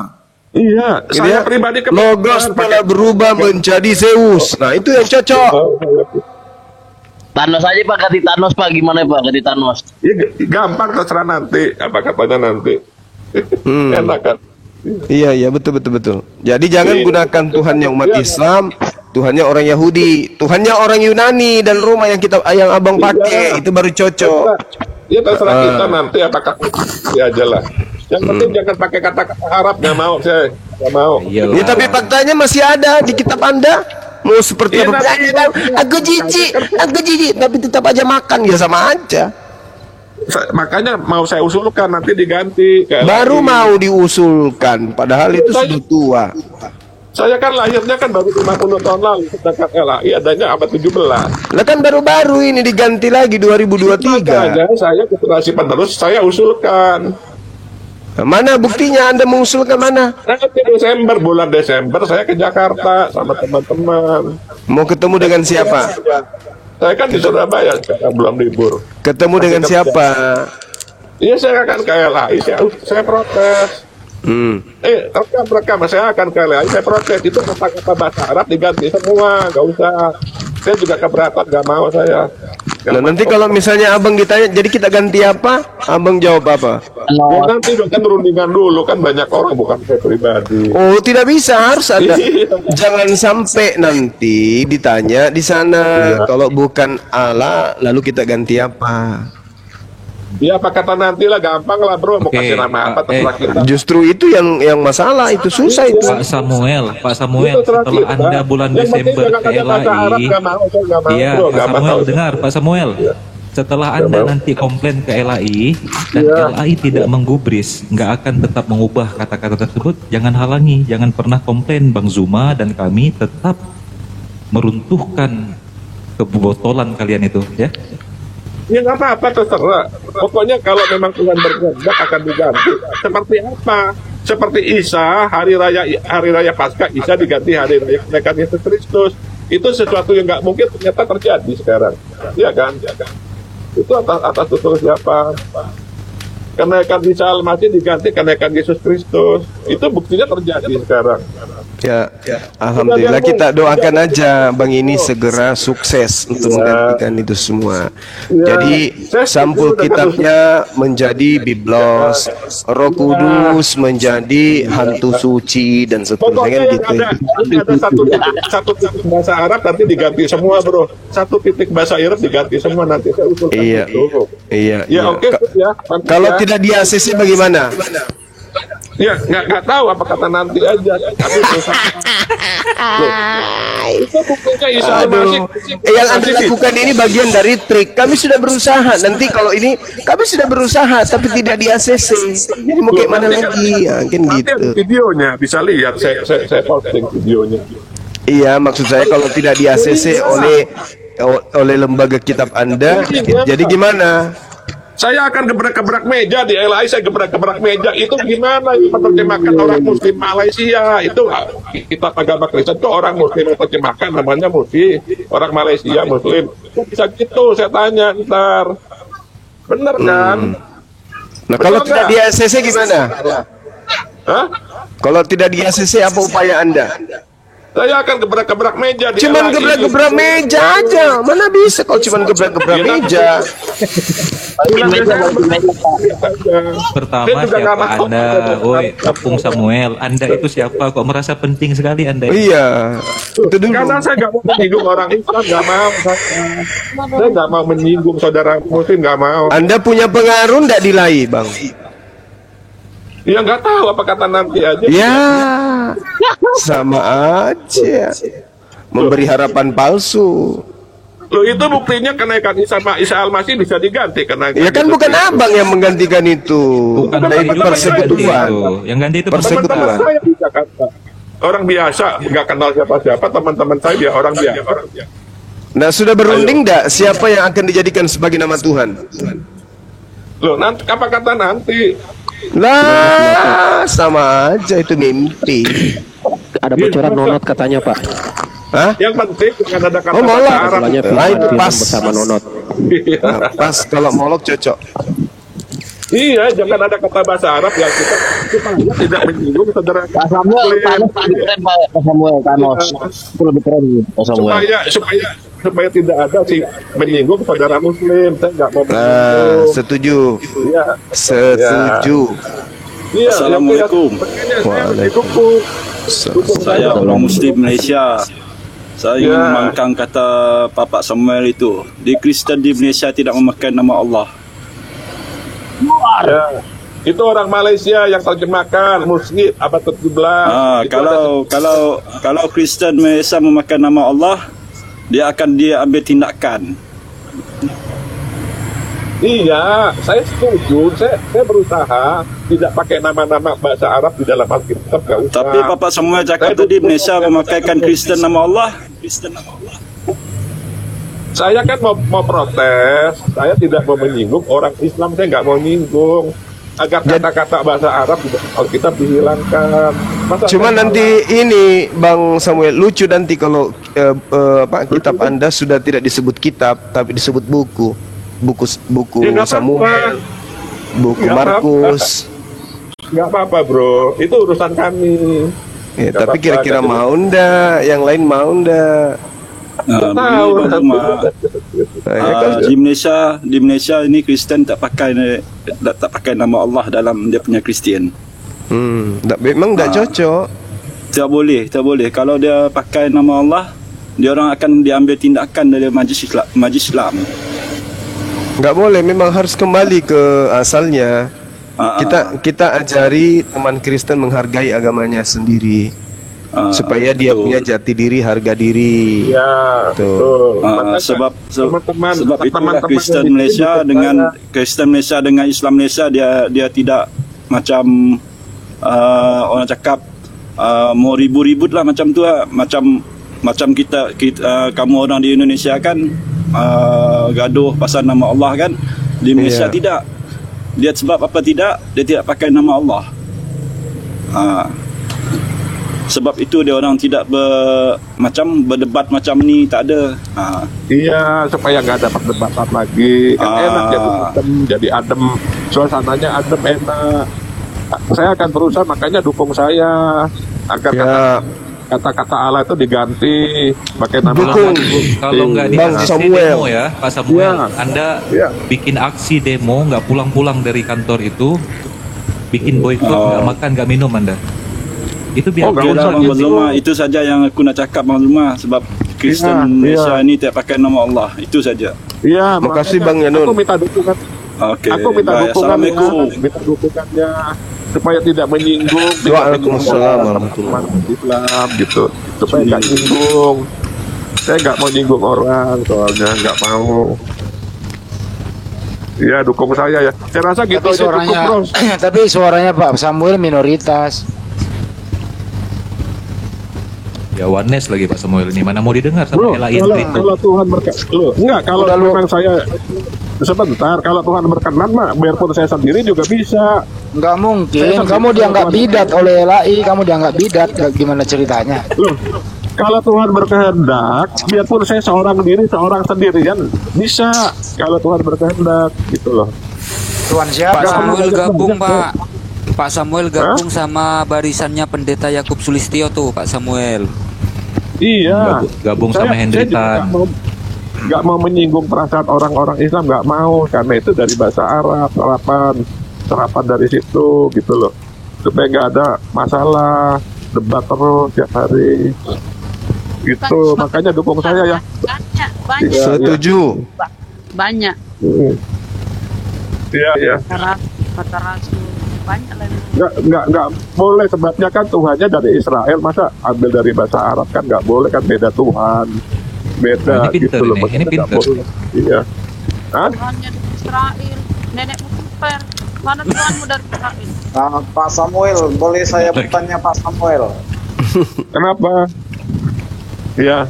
Iya, saya pribadi Logos telah berubah menjadi Zeus. Nah, itu yang cocok. Thanos aja Pak, ganti Thanos Pak, gimana Pak, ganti Thanos? Ya, gampang, terserah nanti apa katanya nanti. Enak kan? Iya, betul. Jadi jangan gunakan Tuhannya umat Islam, Tuhannya orang Yahudi, Tuhannya orang Yunani dan Roma yang abang pakai, itu baru cocok. Ya terserah kita nanti apakah ya aja lah. Yang penting jangan pakai kata-kata Arab, nggak mau saya, nggak mau. Ya, tapi faktanya masih ada di kitab Anda. Mau seperti apa? Aku jijik, tapi tetap aja makan, ya sama aja. Makanya mau saya usulkan nanti diganti. Baru mau diusulkan, padahal itu sudah tua. Saya kan lahirnya kan baru 50 tahun lalu, sedangkan LAI adanya abad 17. Lah kan baru-baru ini diganti lagi 2023. Makanya saya generasi penerus saya usulkan. Mana buktinya Anda mengusulkan mana? Nanti bulan Desember saya ke Jakarta sama teman-teman. Mau ketemu dengan siapa? Saya kan di Surabaya, sekarang belum libur. Ketemu dengan siapa? Iya, saya akan ke LAI, saya protes. Rekam, saya akan ke LAI, saya protes. Itu kata-kata bahasa Arab diganti semua, nggak usah. Saya juga keberatan, nggak mau saya. Nah, nanti kalau misalnya abang ditanya, jadi kita ganti apa? Abang jawab apa? Ya, nanti kan rundingan dulu, kan banyak orang, bukan saya pribadi. Oh, tidak bisa, harus ada. Jangan sampai nanti ditanya di sana, kalau bukan Allah, lalu kita ganti apa? Ya, apa kata nanti lah, gampang lah bro, mau kasih nama apa terserah kita. Justru itu yang masalah, itu susah itu. Pak Samuel, setelah Anda bulan Desember ke LAI, iya Pak Samuel, dengar Pak Samuel, setelah Anda nanti komplain ke LAI dan LAI tidak menggubris, nggak akan tetap mengubah kata-kata tersebut, jangan halangi, jangan pernah komplain Bang Zuma dan kami tetap meruntuhkan kebotolan kalian itu, ya. Ya nggak apa-apa, terserah. Pokoknya kalau memang Tuhan berkehendak akan diganti. Seperti apa? Seperti Isa, hari raya Paskah, Isa diganti hari raya kenaikan Yesus Kristus. Itu sesuatu yang nggak mungkin ternyata terjadi sekarang. Iya kan? Itu atas tutur siapa? Kenaikan Isa Al-Masih diganti kenaikan Yesus Kristus. Itu buktinya terjadi sekarang. Ya, alhamdulillah kita doakan aja Bang ini segera sukses untuk menggantikan itu semua. Jadi sampul kitabnya menjadi Biblos, Roh Kudus menjadi hantu suci dan seterusnya kan gitu. Ada satu titik bahasa Arab nanti diganti semua bro. Satu titik bahasa Arab diganti semua nanti saya usulkan. Iya. Ya oke ya. Kalau tidak di ACC bagaimana? Ya nggak tahu apa kata nanti aja. Tapi itu buktinya Isa Al-Masih. Yang Anda lakukan ini bagian dari trik. Kami sudah berusaha. Nanti kalau ini kami sudah berusaha tapi tidak di ACC. Jadi mau kayak mana lagi? Ya, kan gitu. Videonya bisa lihat. Saya posting videonya. Iya, maksud saya kalau tidak di ACC oleh lembaga kitab Anda, jadi gimana? Saya akan gebrak-gebrak meja di LAI, saya gebrak-gebrak meja. Itu gimana menerjemahkan orang Muslim Malaysia? Itu kitab agama Kristen itu orang Muslim menerjemahkan namanya Muslim, orang Malaysia Muslim. Bisa gitu, saya tanya ntar. Bener kan? Nah, kalau tidak di ACC gimana? Hah? Kalau tidak di ACC apa upaya Anda? Saya akan gebrak-gebrak meja di Cuman LAI. gebrak-gebrak meja aja. Mana bisa kalau cuman gebrak-gebrak meja. Pertama Dia juga nggak siapa mau. Anda? Woi, Kapung Samuel. Anda itu siapa? Kok merasa penting sekali Anda? Iya. Itu dulu. Karena saya nggak mau menyinggung orang Islam, nggak mau. Saya nggak mau menyinggung saudara Muslim, nggak mau. Anda punya pengaruh ndak di LAI, Bang? Ya nggak tahu apa kata nanti aja. Ya, sama aja. Memberi harapan palsu. Loh, itu buktinya kenaikan Isa Al-Masih bisa diganti kenaikan. Ya kan bukan abang yang menggantikan itu. Bukan Ada saya itu juga persekutuan. yang ganti itu Persekutuan. Teman-teman saya di Jakarta. Orang biasa, nggak kenal siapa-siapa, teman-teman saya dia orang biasa. Nah, sudah berunding ndak siapa yang akan dijadikan sebagai nama Tuhan? Loh, nanti apa kata nanti? Lah, sama aja itu mimpi. Ada bocoran nonot katanya Pak. Hah? Yang penting jangan ada kata Oh, bahasa molok. Arab. Masalahnya Nah, itu film pas. bersama nonot. Nah, pas kalau molok cocok. Iya, jangan ada kata bahasa Arab yang kita tidak menyinggung saudara. Pak Samuel, Thanos lebih keren Pak Samuel, Thanos. Itu lebih keren Pak Samuel. supaya tidak ada sih menyinggung saudara Muslim. Saya nggak mau Nah, menyinggung. setuju. Iya. Setuju. Iya, Assalamualaikum. Saya dukung. Saya orang Muslim Malaysia. Saya ingin mengangkat kata Bapak Samuel itu. Di Kristen di Malaysia tidak memakai nama Allah. Ya. Itu orang Malaysia yang terjemahkan Muslim abad ke-17. Itu Kalau Kristen Malaysia memakai nama Allah, dia akan diambil tindakan. Iya, saya setuju. Saya berusaha tidak pakai nama-nama bahasa Arab di dalam Alkitab. Gak usah. Tapi Bapak Samuel cakap tadi Malaysia memakaikan Kristen nama Allah. Saya kan mau protes. Saya tidak mau menyinggung orang Islam. Saya nggak mau menyinggung agar kata-kata bahasa Arab di Alkitab dihilangkan. Cuma nanti ini Bang Samuel lucu nanti kalau kitab Anda sudah tidak disebut kitab tapi disebut buku Ya, Samuel, buku Markus. Nggak apa-apa bro, itu urusan kami. Ya, tapi kira-kira mau ndak? Yang lain mau ndak? Di Malaysia ini Kristen tak pakai nama Allah dalam dia punya Kristen. Memang ndak cocok. Tak boleh. Kalau dia pakai nama Allah, dia orang akan diambil tindakan dari majlis Islam. Nggak boleh, memang harus kembali ke asalnya. Kita ajari teman Kristen menghargai agamanya sendiri, supaya dia punya jati diri, harga diri. Ya, betul. Sebab itulah Kristen Malaysia dengan Islam Malaysia dia tidak macam orang cakap mau ribut-ribut lah macam tu lah. Macam kita kamu orang di Indonesia kan gaduh pasal nama Allah kan. Di Malaysia tidak. Dia sebab apa tidak? Dia tidak pakai nama Allah. Sebab itu dia orang tidak berdebat macam ni, tak ada. Iya, supaya nggak ada perdebatan lagi. Kan enak jadi adem, suasananya adem, enak. Saya akan berusaha, makanya dukung saya agar kata-kata Allah itu diganti pakai nama dukung. Kalau nggak Bang dikasih Samuel. demo ya Pak Samuel, Anda bikin aksi demo, nggak pulang-pulang dari kantor itu, bikin boykot, nggak makan nggak minum Anda. Itu biar Bang Zuma, itu saja yang aku nak cakap Bang Zuma. Sebab Kristen Malaysia ni tak pakai nama Allah. Itu saja. Iya, makasih Bang Yanun. Aku minta dukungan. Aku minta dukungannya, minta dukungannya supaya tidak menyinggung. Waalaikumsalam warahmatullahi Islam gitu, supaya nggak nyinggung. Saya nggak mau nyinggung orang, soalnya nggak mau. Iya, dukung saya ya. Saya rasa gitu Tapi aja cukup, bro. tapi suaranya Pak Samuel minoritas. ya oneness lagi Pak Samuel ini, mana mau didengar Bro, sama LAI itu. kalau Tuhan berkenan, enggak, kalau memang saya sebentar, kalau Tuhan berkenan mah biarpun saya sendiri juga bisa. Nggak mungkin, kamu dianggap bidat oleh LAI, kamu dianggap bidat, gimana ceritanya? Loh, kalau Tuhan berkehendak, biarpun saya seorang sendirian bisa. Kalau Tuhan berkehendak, gitu loh. Tuhan siapa? Pak Samuel gabung Pak Samuel gabung sama barisannya Pendeta Yakub Sulistyo tuh Pak Samuel. Iya. Gabung sama Henry Tan. Nggak mau menyinggung perasaan orang-orang Islam, nggak mau, karena itu dari bahasa Arab, serapan dari situ gitu loh, supaya nggak ada masalah debat terus tiap hari gitu. Makanya dukung saya ya. Banyak. Ya, setuju. Banyak. Iya. Kata Rasul banyak lah. Nggak boleh, sebabnya kan Tuhannya dari Israel, masa ambil dari bahasa Arab, kan nggak boleh, kan beda Tuhan, beda Ini pinter gitu loh. ini Maksudnya nggak pinter. boleh. Iya. Hah? Tuhannya dari Israel, nenekmu super. Mana Tuhanmu dari Israel? Pak Samuel, boleh saya bertanya Pak Samuel? Kenapa? Ya.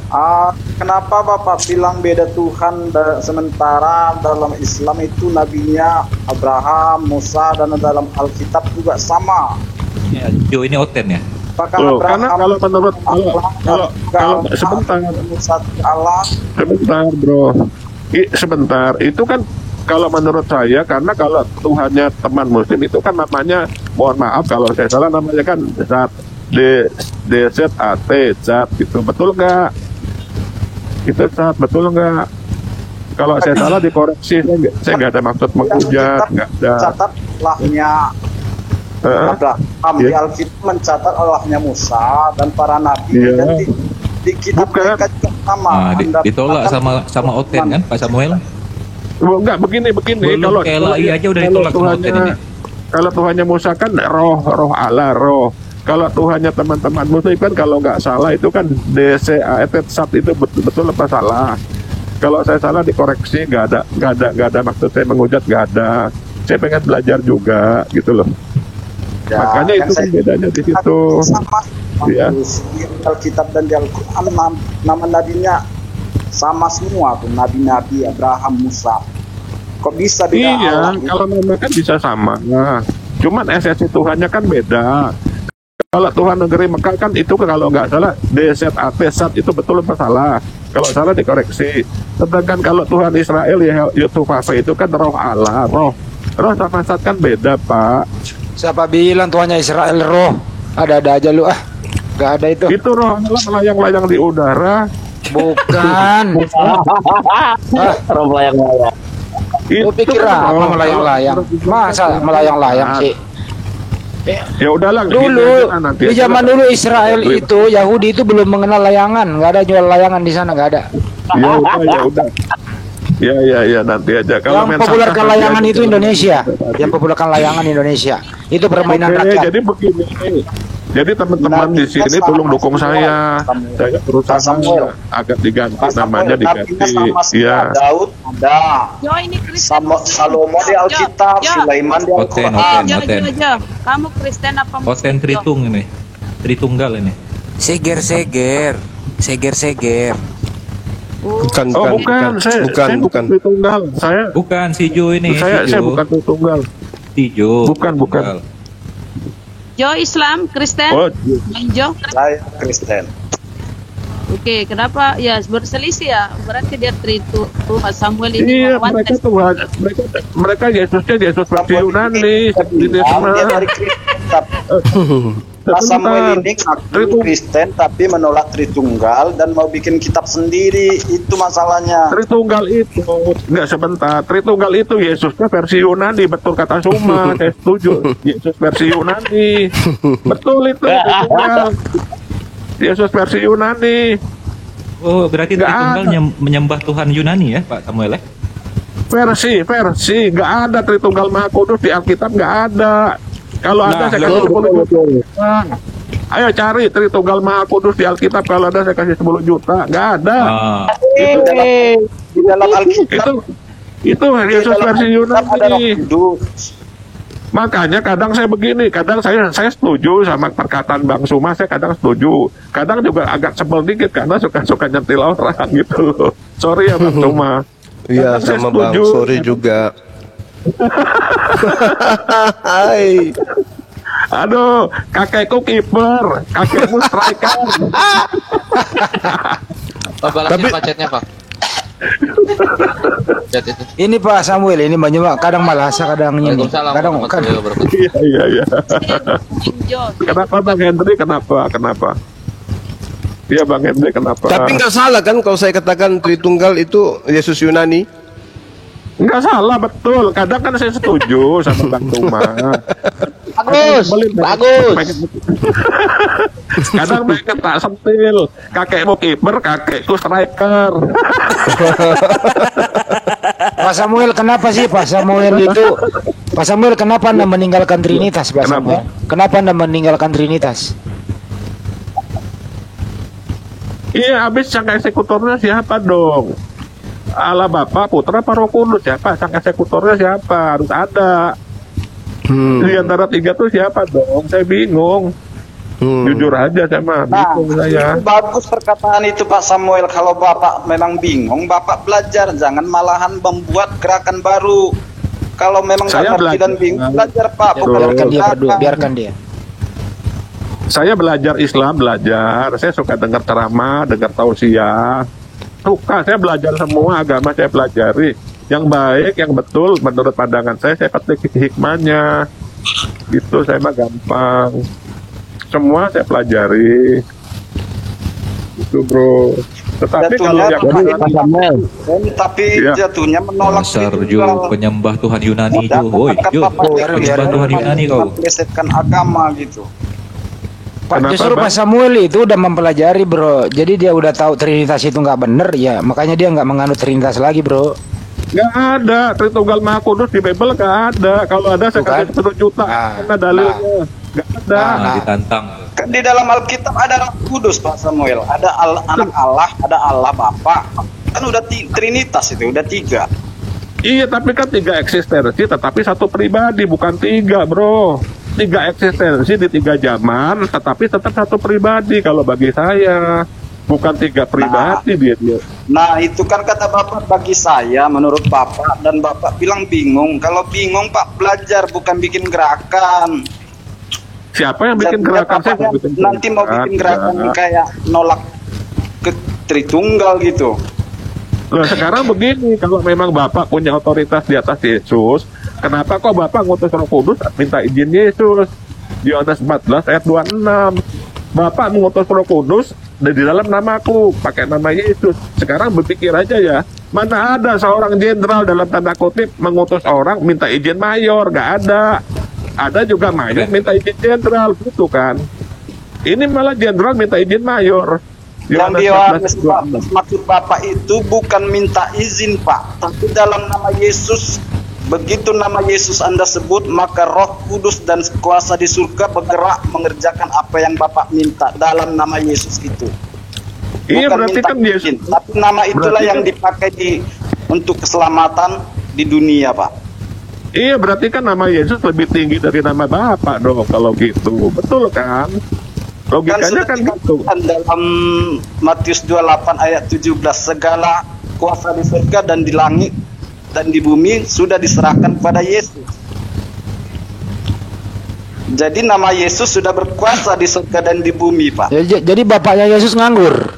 Kenapa Bapak bilang beda Tuhan, sementara dalam Islam itu nabinya Abraham, Musa, dan dalam Alkitab juga sama? Ya, Jo ini Oten ya. Apakah Loh, Abraham, karena kalau menurut kalau sebentar Allah, bro, sebentar, itu kan kalau menurut saya, karena kalau Tuhannya teman Muslim itu kan namanya, mohon maaf kalau saya salah, namanya kan Zat, DZAT, Zat gitu, betul nggak? Itu Zat, betul nggak? Kalau saya salah dikoreksi, saya nggak ada maksud menghujat, nggak ada. mencatat Allahnya Abraham, di Alkitab mencatat Allahnya Musa dan para nabi, dan di kitab mereka juga sama. Ditolak sama Oten kan, Pak Samuel? Enggak, begini. Belum KLI aja udah ditolak sama Oten ini. Kalau Tuhannya Musa kan roh Allah, roh. Kalau Tuhannya teman-teman Muslim kan, kalau nggak salah itu kan DCAT Sat, itu betul apa salah? Kalau saya salah dikoreksi, nggak ada maksud saya menghujat, nggak ada. Saya pengen belajar juga gitu loh. Ya, makanya itu kan bedanya di situ. Sama. Ya. Di Alkitab dan di Al-Quran nama nabinya sama semua tuh, nabi-nabi Abraham, Musa. Kok bisa beda? Iya, kalau nama kan bisa sama. Nah, cuman esensi Tuhannya kan beda. Kalau Tuhan negeri Mekah kan itu kalau nggak salah DZAT Sat, itu betul apa salah? Kalau salah dikoreksi. Sedangkan kalau Tuhan Israel ya Yutufasa itu kan roh Allah, roh sama Sat kan beda, Pak. Siapa bilang Tuhannya Israel roh? Ada-ada aja lu Gak ada itu. Itu roh Allah melayang-layang di udara. Bukan. Roh melayang-layang. Lu pikir apa melayang-layang? Masa melayang-layang sih? Ya udahlah, dulu nanti di zaman dulu Israel itu Yahudi itu belum mengenal layangan, nggak ada jual layangan di sana, nggak ada. Ya udah. Ya nanti aja. Kalau yang populerkan layangan itu Indonesia, yang populerkan layangan Indonesia itu permainan rakyat. Jadi begini, jadi teman-teman di sini tolong dukung saya. Saya berusaha agar diganti namanya, diganti. Ya. Daud ada. Salomo di Alkitab, Sulaiman di Al-Quran. Kamu Kristen apa Muslim? Oten Tritung ini, Tritunggal ini. Seger. Bukan. Saya bukan Tritunggal. Saya bukan si Jo ini. Saya bukan Tritunggal. Si Jo. Bukan. Jo Islam, Kristen? Jo? Saya Kristen. Oke, kenapa ya berselisih ya? Berarti dia Tuhan Samuel ini. Iya, mereka Tuhan, mereka Yesus versi Yunani. Dia dari Kristen. Samuel ini ngaku Kristen tapi menolak Tritunggal dan mau bikin kitab sendiri, itu masalahnya. Tritunggal itu nggak sebentar. Tritunggal itu Yesusnya versi Yunani, betul kata Suma. Saya setuju. Yesus versi Yunani, betul itu. Yesus versi Yunani. Oh, berarti Tritunggal menyembah Tuhan Yunani ya, Pak Samuel ya? Versi, nggak ada Tritunggal Maha Kudus di Alkitab, nggak ada. Kalau ada saya kasih 10 juta. Ayo cari Tritunggal Maha Kudus di Alkitab, kalau ada saya kasih 10 juta. Nggak ada. Di dalam Alkitab itu Yesus versi Yunani. Makanya kadang saya begini, kadang saya setuju sama perkataan Bang Suma, saya kadang setuju. Kadang juga agak sebel dikit karena suka nyentil orang gitu loh. Sorry ya Bang Suma. Iya, sama Bang, sorry juga. Hai. Aduh, kakekku kiper, kakekmu striker. Tapi pacetnya Pak. Ini Pak Samuel ini banyak kadang malasa, kadang ini. Kadang Iya. Kenapa Bang Henry? Kenapa? Iya Bang Henry, kenapa? Tapi nggak salah kan kalau saya katakan Tritunggal itu Yesus Yunani? Nggak salah, betul. Kadang kan saya setuju sama Bang Tuma. Bagus. Kadang mereka tak sentil. Kakekmu kiper, kakekku striker. Pak Samuel, kenapa sih Pak Samuel itu? Pak Samuel, kenapa Anda meninggalkan Trinitas, Pak Samuel? Kenapa Anda meninggalkan Trinitas? Iya, habis sang eksekutornya siapa dong? Allah Bapa, Putra, apa Roh Kudus? Siapa? Sang eksekutornya siapa? Harus ada. Di antara tiga tuh siapa dong? Saya bingung. Jujur aja sama bingung saya. Itu bagus perkataan itu Pak Samuel. Kalau Bapak memang bingung, Bapak belajar, jangan malahan membuat gerakan baru. Kalau memang Saya nggak ngerti dan bingung, belajar Pak. Biarkan dia. Saya belajar Islam, saya suka dengar ceramah, dengar tausiah, suka, saya belajar semua agama saya pelajari, yang baik, yang betul menurut pandangan saya petik hikmahnya, gitu. Saya mah gampang, semua saya pelajari, gitu bro. Tetapi kalau yang jatuhnya menolak Sergio, penyembah Tuhan Yunani itu, penyembah Tuhan Yunani kau. Melesetkan agama gitu. Pak, justru Pak Samuel itu udah mempelajari bro, jadi dia udah tahu Trinitas itu nggak bener ya, makanya dia nggak menganut Trinitas lagi bro. Nggak ada, Tritunggal Maha Kudus di Bible nggak ada. Kalau ada saya kasih 1 juta, karena dalilnya nggak ada. Ditantang. Di dalam Alkitab ada Roh Kudus Pak Samuel, ada anak Allah, ada Allah Bapa, kan udah Trinitas itu, udah 3. Iya, tapi kan 3 eksistensi, tetapi 1 pribadi, bukan 3 bro. 3 eksistensi di 3 zaman, tetapi tetap 1 pribadi kalau bagi saya. Bukan 3 pribadi dia. Nah itu kan kata Bapak bagi saya, menurut Bapak, dan Bapak bilang bingung. Kalau bingung Pak belajar, bukan bikin gerakan. Siapa yang bikin gerakan? Saya nanti mau bikin gerakan kayak nolak ke Tritunggal gitu. Nah sekarang begini, kalau memang Bapak punya otoritas di atas Yesus, kenapa kok Bapak ngutus Roh Kudus minta izin Yesus? Yohanes 14 ayat 26. Bapak mengutus Roh Kudus di dalam namaku, pakai nama Yesus. Sekarang berpikir aja ya, mana ada seorang jenderal dalam tanda kutip mengutus orang minta izin mayor? Gak ada. Ada juga mayor minta izin jenderal, gitu kan? Ini malah jenderal minta izin mayor. Yang di Yohanes 14 maksud Bapak itu bukan minta izin Pak, tapi dalam nama Yesus. Begitu nama Yesus Anda sebut, maka Roh Kudus dan kuasa di surga bergerak mengerjakan apa yang Bapak minta dalam nama Yesus itu. Iya, bukan berarti minta kan Yesus, izin, tapi nama itulah yang kan dipakai untuk keselamatan di dunia Pak. Iya, berarti kan nama Yesus lebih tinggi dari nama Bapak dong kalau gitu. Betul kan? Logikanya kan gitu. Dalam Matius 28 ayat 17, segala kuasa di surga dan di langit dan di bumi sudah diserahkan pada Yesus. Jadi nama Yesus sudah berkuasa di surga dan di bumi, Pak. Jadi bapaknya Yesus nganggur.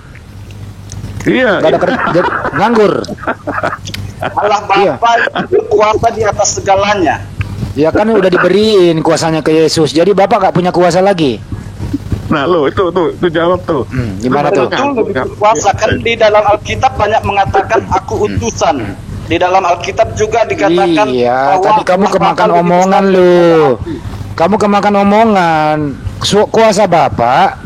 Iya. Gak ada nganggur. Allah Bapa berkuasa di atas segalanya. Ya kan udah diberiin kuasanya ke Yesus. Jadi Bapak gak punya kuasa lagi. Nah lo itu jawab tuh. Gimana tuh? Betul, lebih berkuasa kan di dalam Alkitab banyak mengatakan aku utusan. Di dalam Alkitab juga dikatakan iya, bahwa tadi kamu kemakan omongan lu. Kamu kemakan omongan. Kuasa Bapak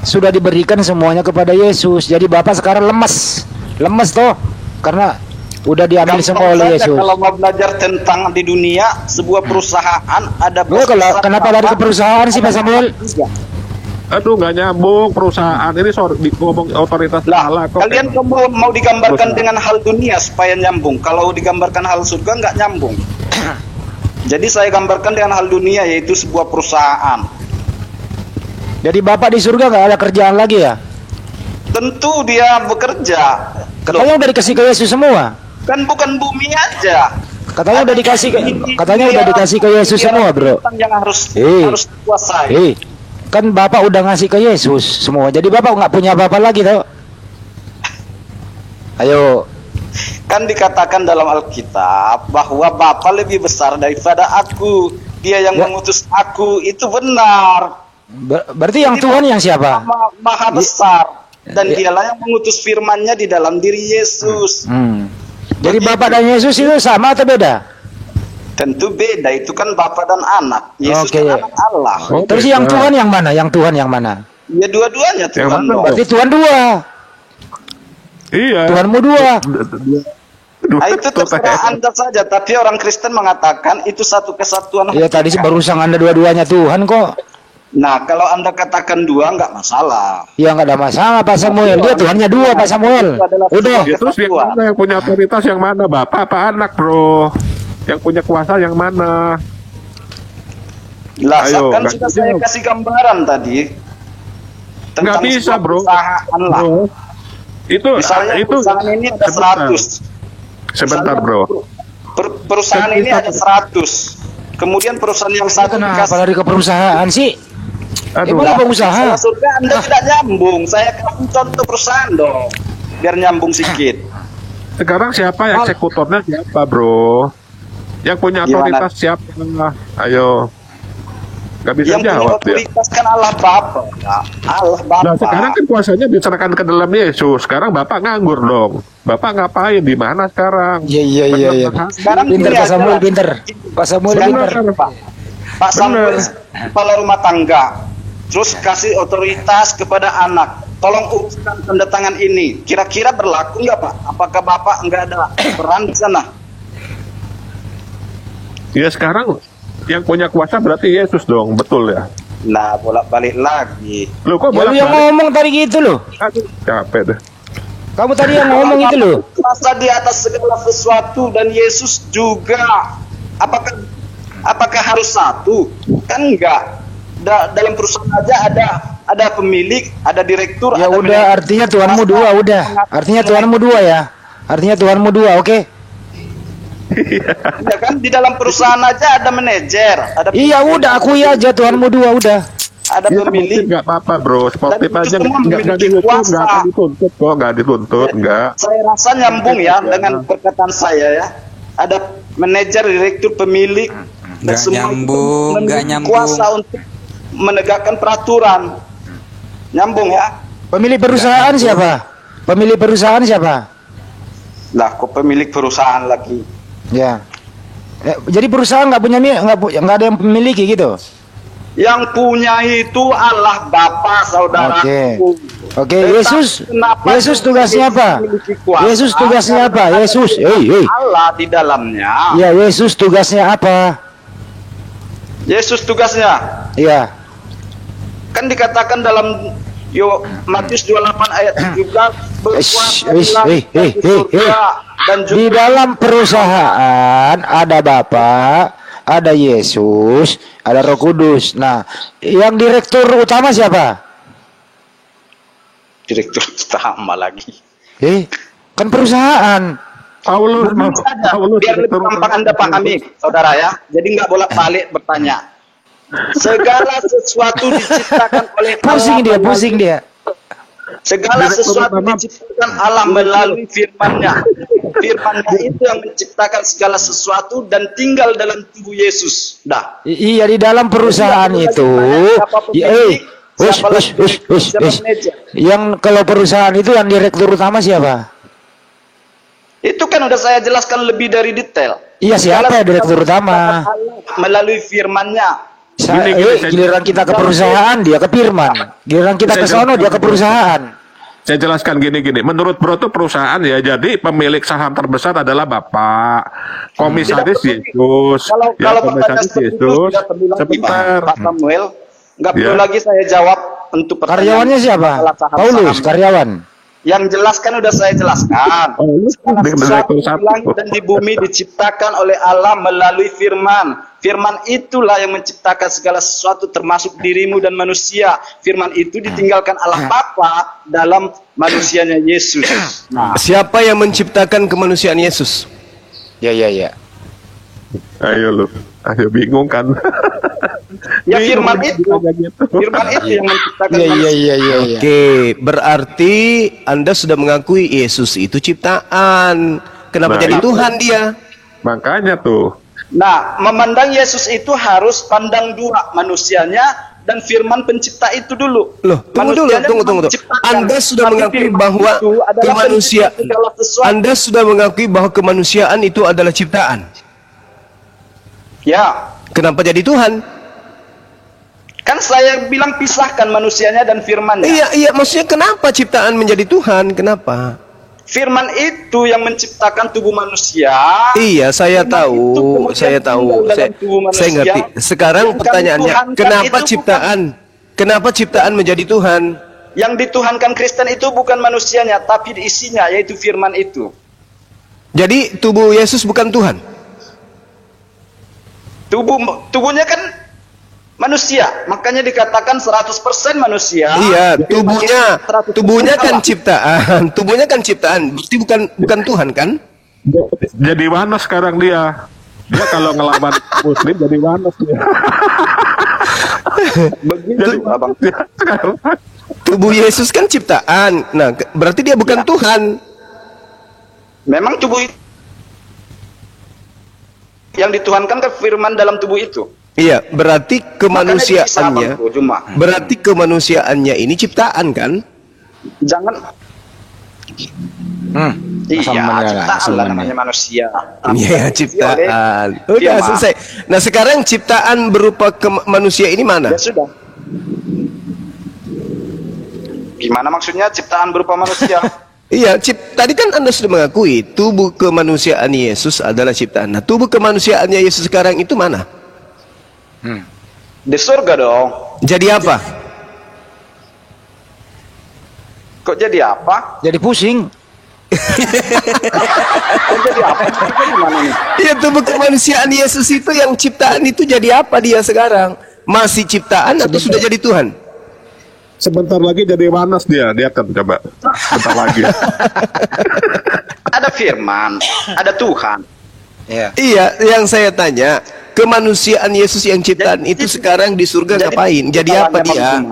sudah diberikan semuanya kepada Yesus. Jadi Bapak sekarang lemes. Lemes toh. Karena udah diambil semua oleh Yesus. Kalau mau belajar tentang di dunia, sebuah perusahaan ada bos. Kenapa lari ke perusahaan sih Pak Samuel? Aduh, nggak nyambung perusahaan ini ngomong otoritas Allah kok. Kalian mau digambarkan dengan hal dunia supaya nyambung. Kalau digambarkan hal surga nggak nyambung. Jadi saya gambarkan dengan hal dunia, yaitu sebuah perusahaan. Jadi Bapak di surga nggak ada kerjaan lagi ya? Tentu dia bekerja. Katanya udah dikasih ke Yesus semua. Kan bukan bumi aja. Katanya udah dikasih ke Yesus semua, bro. Yang harus dikuasai. Kan Bapak udah ngasih ke Yesus semua. Jadi Bapak nggak punya apa-apa lagi tau. Ayo. Kan dikatakan dalam Alkitab bahwa Bapa lebih besar daripada aku. Dia yang mengutus aku, itu benar. Berarti yang Tuhan yang siapa? Maha besar. Dan dialah yang mengutus firman-Nya di dalam diri Yesus. Jadi Bapa dan Yesus itu sama atau beda? Tentu beda, itu kan Bapa dan anak. Yesus kan anak Allah. Terus yang Tuhan yang mana? Yang Tuhan yang mana? Ya dua-duanya Tuhan. Berarti Tuhan dua. Iya. Tuhanmu dua. Nah, itu terserah Anda saja, tapi orang Kristen mengatakan itu satu kesatuan. Iya, tadi sih barusan Anda dua-duanya Tuhan kok. Nah, kalau Anda katakan dua, nggak masalah. Ya, nggak ada masalah, Pak Samuel. Dia Tuhannya dua, Pak Samuel. Udah. Terus yang punya otoritas yang mana, Bapak apa anak, bro? Yang punya kuasa yang mana? Lah, kan sudah saya kasih gambaran tadi. Nggak bisa, bro. Perusahaan lah. Itu, misalnya itu, perusahaan ini ada 100. Sebentar, bro. Perusahaan ini ada 100. Kemudian perusahaan yang satu kenapa lari ke perusahaan sih? Gimana pengusaha? Surga Anda tidak nyambung. Saya kasih contoh perusahaan dong, biar nyambung sedikit. Sekarang siapa yang eksekutornya siapa, bro? Yang punya otoritas siapa? Ayo. Gak bisa yang jawab punya otoritas kan Allah Bapa. Allah Bapa. Nah, sekarang kan kuasanya diserahkan ke dalam Yesus. Sekarang Bapak nganggur dong. Bapak ngapain? Di mana sekarang? Iya. Sekarang pinter Pak Samuel, pinter. Pak Samuel pinter. Pak Samuel kepala rumah tangga. Terus kasih otoritas kepada anak. Tolong uruskan tanda tangan ini. Kira-kira berlaku nggak, Pak? Apakah Bapak nggak ada peran di sana? Ya sekarang yang punya kuasa berarti Yesus dong, betul ya? Nah, bolak-balik lagi. Loh, kok bolak-balik? Yang ngomong tadi gitu loh. Aduh, capek deh. Kamu tadi yang ngomong itu loh. Kuasa di atas segala sesuatu dan Yesus juga. Apakah harus satu? Kan enggak. Dalam perusahaan aja ada pemilik, ada direktur. Ya ada udah, manajer. artinya Tuhanmu dua udah. Artinya Tuhanmu dua ya. Artinya Tuhanmu dua, oke? Ya kan di dalam perusahaan aja ada manajer. Iya udah, akui aja Tuhanmu dua udah. Ada pemilik. Nggak apa-apa, bro. Sportif aja nggak dituntut, nggak dituntut kok, nggak dituntut, nggak. Saya rasa nyambung ya dengan perkataan saya ya. Ada manajer, direktur, pemilik. Nggak nyambung, nggak nyambung. Kuasa untuk menegakkan peraturan. Nyambung ya. Pemilik perusahaan siapa? Pemilik perusahaan siapa? Lah, kok pemilik perusahaan lagi? Ya. Jadi perusahaan nggak ada yang memiliki gitu. Yang punya itu Allah Bapa, saudara. Oke. Yesus tugasnya apa? Yesus tugasnya apa? Yesus, Allah di dalamnya. Ya, Yesus tugasnya apa? Yesus tugasnya. Iya. Kan dikatakan dalam Matius 28 ayat 17 di dalam perusahaan ada Bapa, ada Yesus, ada Roh Kudus. Nah, yang direktur utama siapa? Direktur utama lagi. Kan perusahaan. Biar lebih gampang Anda pahami, saudara ya. Jadi nggak bolak-balik bertanya. Segala sesuatu diciptakan oleh Allah. Pusing dia. Segala sesuatu diciptakan Allah melalui firman-Nya. Firman-Nya itu yang menciptakan segala sesuatu dan tinggal dalam tubuh Yesus. Dah. Iya, di dalam perusahaan itu. Yang kalau perusahaan itu yang direktur utama siapa? Itu kan udah saya jelaskan lebih dari detail. Iya, siapa ya direktur utama? Melalui firman-Nya. Giliran kita ke perusahaan, dia ke firman. Giliran kita ke sono, dia ke perusahaan. Saya jelaskan gini. Menurut bro itu perusahaan ya. Jadi pemilik saham terbesar adalah Bapak. Komisaris Yesus. Kalau komisaris Yesus. Sebentar. Pak Samuel, nggak perlu lagi saya jawab untuk pertanyaan. Karyawannya siapa? Paulus, karyawan. Yang jelaskan udah saya jelaskan. Sesuatu di langit dan di bumi diciptakan oleh Allah melalui firman. Firman itulah yang menciptakan segala sesuatu termasuk dirimu dan manusia. Firman itu ditinggalkan Allah Bapa dalam manusianya Yesus. Nah. Siapa yang menciptakan kemanusiaan Yesus? Ya. Ayo bingung kan? Ya firman itu yang menciptakan manusia. Iya. Oke, berarti Anda sudah mengakui Yesus itu ciptaan. Kenapa jadi Tuhan dia? Makanya tuh. Nah, memandang Yesus itu harus pandang dua, manusianya dan firman pencipta itu dulu. Loh, tunggu. Anda sudah mengakui bahwa Anda sudah mengakui bahwa kemanusiaan itu adalah ciptaan. Ya. Kenapa jadi Tuhan? Kan saya bilang pisahkan manusianya dan firmannya. Iya, maksudnya kenapa ciptaan menjadi Tuhan? Kenapa? Firman itu yang menciptakan tubuh manusia. Iya, saya tahu. Saya ngerti. Sekarang pertanyaannya, kenapa ciptaan menjadi Tuhan? Yang dituhankan Kristen itu bukan manusianya, tapi isinya, yaitu firman itu. Jadi tubuh Yesus bukan Tuhan? Tubuhnya kan manusia, makanya dikatakan 100% manusia. Iya, tubuhnya kan ciptaan. Tubuhnya kan ciptaan, berarti bukan Tuhan kan? Jadi mana sekarang dia? Dia kalau ngelawan Muslim jadi mana dia? Begitu, Abang. Tubuh Yesus kan ciptaan. Nah, berarti dia bukan Tuhan. Memang tubuh yang dituhankan ke firman dalam tubuh itu. Iya, berarti kemanusiaannya ini ciptaan kan? Jangan. Iya, ciptaan lah namanya manusia. Iya, ciptaan. Udah selesai. Nah, sekarang ciptaan berupa manusia ini mana? Ya sudah. Gimana maksudnya ciptaan berupa manusia? Iya, tadi kan Anda sudah mengakui tubuh kemanusiaan Yesus adalah ciptaan. Nah, tubuh kemanusiaannya Yesus sekarang itu mana? Di surga dong. Jadi apa? Kok jadi apa? Jadi pusing. Jadi apa? Gimana nih? Ya, tubuh kemanusiaan Yesus itu yang ciptaan itu jadi apa dia sekarang? Masih ciptaan atau sudah jadi Tuhan? Sebentar lagi jadi manas dia akan coba. Sebentar lagi. Ada firman, ada Tuhan. Iya, yang saya tanya, kemanusiaan Yesus yang ciptaan itu sekarang di surga ngapain? Jadi apa dia?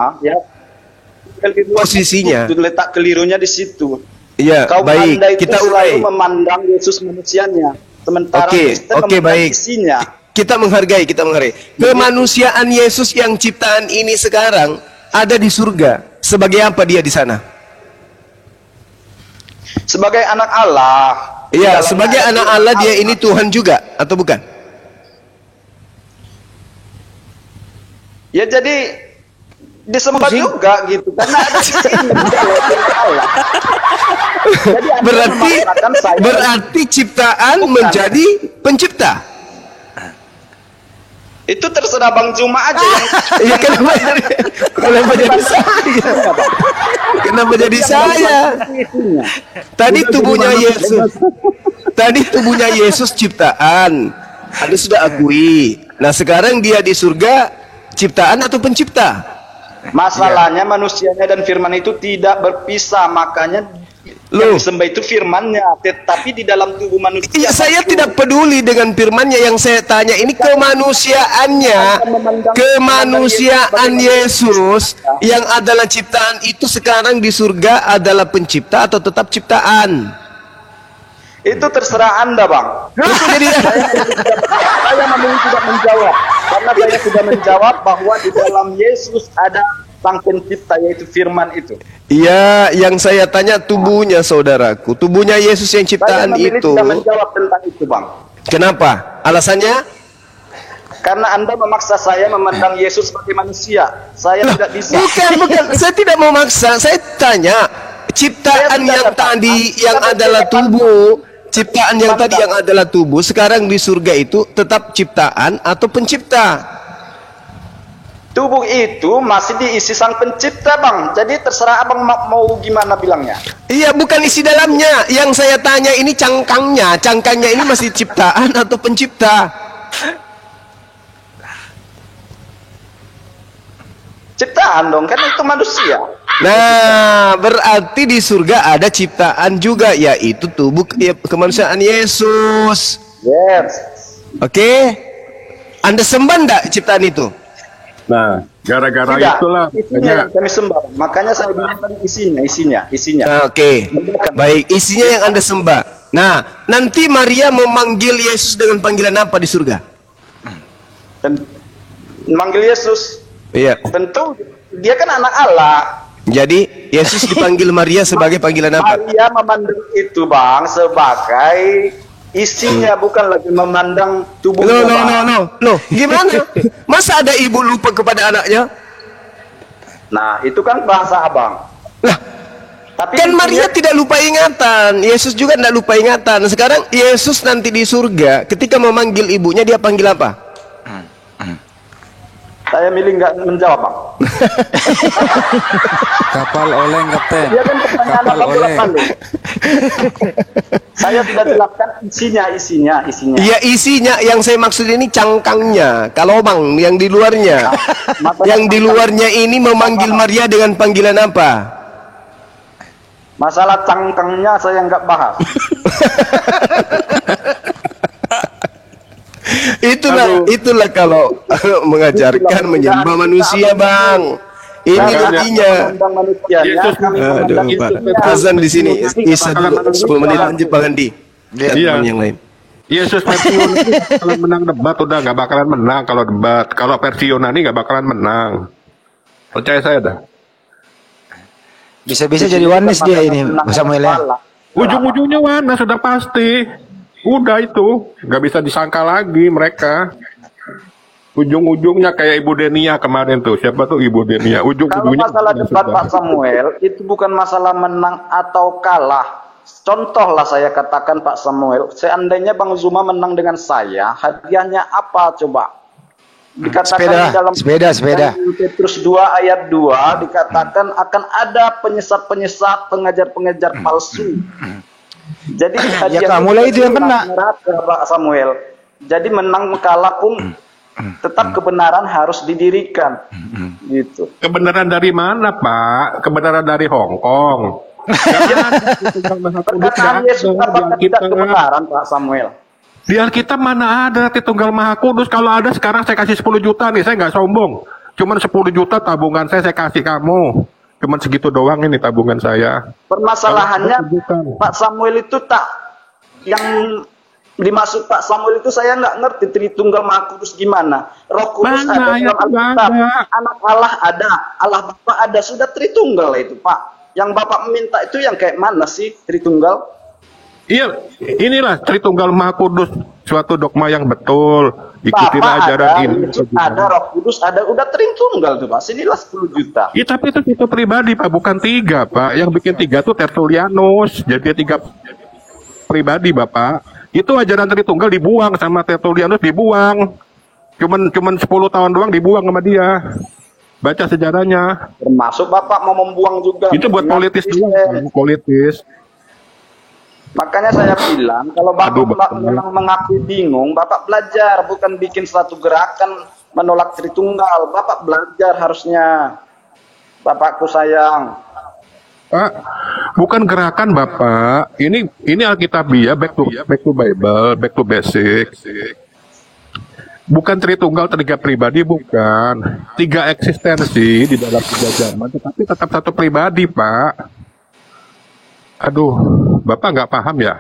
Posisinya. Letak kelirunya di situ. Iya, baik. Kita selalu memandang Yesus manusianya, sementara Kristen memandang isinya. Kita menghargai. Kemanusiaan Yesus yang ciptaan ini sekarang ada di surga. Sebagai apa dia di sana? Sebagai anak Allah. Iya, sebagai anak Allah dia ini Tuhan juga atau bukan? Ya jadi disembah juga gitu karena ada Allah. Berarti ciptaan menjadi pencipta. Itu terserah Bang Juma aja yang ya, kenapa jadi saya? Kenapa jadi saya? Tadi tubuhnya Yesus ciptaan. Anda sudah akui. Nah, sekarang dia di surga ciptaan atau pencipta? Masalahnya manusianya dan firman itu tidak berpisah, makanya yang disembah itu firmannya, tetapi di dalam tubuh manusia. Iya, saya tidak peduli dengan firmannya, yang saya tanya ini kemanusiaan Yesus yang adalah ciptaan itu sekarang di surga adalah pencipta atau tetap ciptaan? Itu terserah Anda, Bang. Jadi saya memilih tidak menjawab karena saya sudah menjawab bahwa di dalam Yesus ada sang pencipta, yaitu firman itu. Iya, yang saya tanya tubuhnya, saudaraku. Tubuhnya Yesus yang ciptaan itu. Saya tidak menjawab tentang itu, Bang. Kenapa? Alasannya? Karena Anda memaksa saya memandang Yesus sebagai manusia. Saya tidak bisa. Bukan. Saya tidak memaksa. Saya tanya, ciptaan yang tadi yang adalah tubuh, ciptaan yang tadi yang adalah tubuh, sekarang di surga itu tetap ciptaan atau pencipta? Tubuh itu masih diisi sang pencipta, Bang. Jadi terserah Abang mau gimana bilangnya. Iya, bukan isi dalamnya. Yang saya tanya ini cangkangnya. Cangkangnya ini masih ciptaan atau pencipta? Ciptaan dong, kan itu manusia. Nah, berarti di surga ada ciptaan juga, yaitu tubuh kemanusiaan Yesus. Yes. Oke? Anda sembah enggak ciptaan itu? Nah, gara-gara itulah isinya kami sembah. Makanya saya bilang tadi isinya. Nah, oke. Baik, isinya yang Anda sembah. Nah, nanti Maria memanggil Yesus dengan panggilan apa di surga? Dan manggil Yesus Iya. Tentu dia kan anak Allah. Jadi Yesus dipanggil Maria sebagai panggilan apa? Maria memandang itu Bang sebagai isinya, bukan lagi memandang tubuhnya. No. Gimana? Masa ada ibu lupa kepada anaknya? Nah, itu kan bahasa Abang. Lah, tapi kan Maria tidak lupa ingatan, Yesus juga tidak lupa ingatan. Sekarang Yesus nanti di surga, ketika memanggil ibunya, dia panggil apa? Saya milih nggak menjawab, Bang. Kapal oleng, Kapten. Dia kan pertanyaan Kapal oleng. Saya tidak jelaskan isinya. Iya, isinya. Yang saya maksud ini cangkangnya, kalobang yang di luarnya. Yang di luarnya ini memanggil Maria dengan panggilan apa? Masalah cangkangnya saya nggak bahas. Itulah kalau mengajarkan menyembah manusia, Bang. Ini artinya. Aduh, Pak. Azan di sini. Isa dulu 10 menit lanjut Bang Andi. Iya. Yang lain. Yesus versi Yunani kalau menang debat udah nggak bakalan menang kalau debat. Kalau versi Yunani nggak bakalan menang. Percaya saya dah. Bisa-bisa jadi wanis dia ini, Samuel ya. Ujung-ujungnya Wana sudah pasti. Udah itu, nggak bisa disangka lagi mereka. Ujung-ujungnya kayak Ibu Denia kemarin tuh. Siapa tuh Ibu Denia? Kalau Ujung-ujungnya masalah debat Pak Samuel, itu bukan masalah menang atau kalah. Contohlah saya katakan Pak Samuel, seandainya Bang Zuma menang dengan saya, hadiahnya apa coba? Dikatakan dalam sepeda. Petrus 2 ayat 2 dikatakan akan ada penyesat-penyesat, pengajar-pengajar palsu. Jadi hadiah mulai itu yang kena Pak Samuel. Jadi menang kalah pun tetap kebenaran harus didirikan. Gitu. Kebenaran dari mana, Pak? Kebenaran dari Hong Kong. Perkataan Yesus apakah tidak kebenaran, Pak Samuel? Di Alkitab mana ada Tritunggal Maha Kudus? Kalau ada sekarang saya kasih 10 juta nih, saya nggak sombong. Cuman 10 juta tabungan saya kasih kamu. Cuman segitu doang ini tabungan saya. Permasalahannya Pak Samuel itu tak, yang dimaksud Pak Samuel itu saya nggak ngerti Tritunggal Maha Kudus gimana. Roh Kudus ada dalam Alkitab, anak Allah ada, Allah Bapa ada, sudah Tritunggal itu Pak. Yang Bapak meminta itu yang kayak mana sih Tritunggal? Iya, inilah Tritunggal Maha Kudus, suatu dogma yang betul. Ikutilah ajaran ini. Ada Roh Kudus, ada udah Tritunggal tuh Pak. Sinilah 10 juta. Iya, tapi itu pribadi Pak, bukan 3 Pak. Yang bikin 3 tuh Tertullianus. Jadi 3 pribadi Bapak. Itu ajaran Tritunggal dibuang sama Tertullianus, dibuang. Cuman 10 tahun doang dibuang sama dia. Baca sejarahnya. Termasuk Bapak mau membuang juga. Itu buat politis doang, politis. Makanya saya bilang, kalau Bapak memang mengaku bingung, Bapak belajar, bukan bikin suatu gerakan menolak Tritunggal. Bapak belajar harusnya. Bapakku sayang. Pak, bukan gerakan Bapak. Ini Alkitabiah, back to Bible, back to basic. Bukan Tritunggal 3 pribadi, bukan. 3 eksistensi di dalam 3 zaman, tetapi tetap satu pribadi, Pak. Aduh, Bapak nggak paham ya?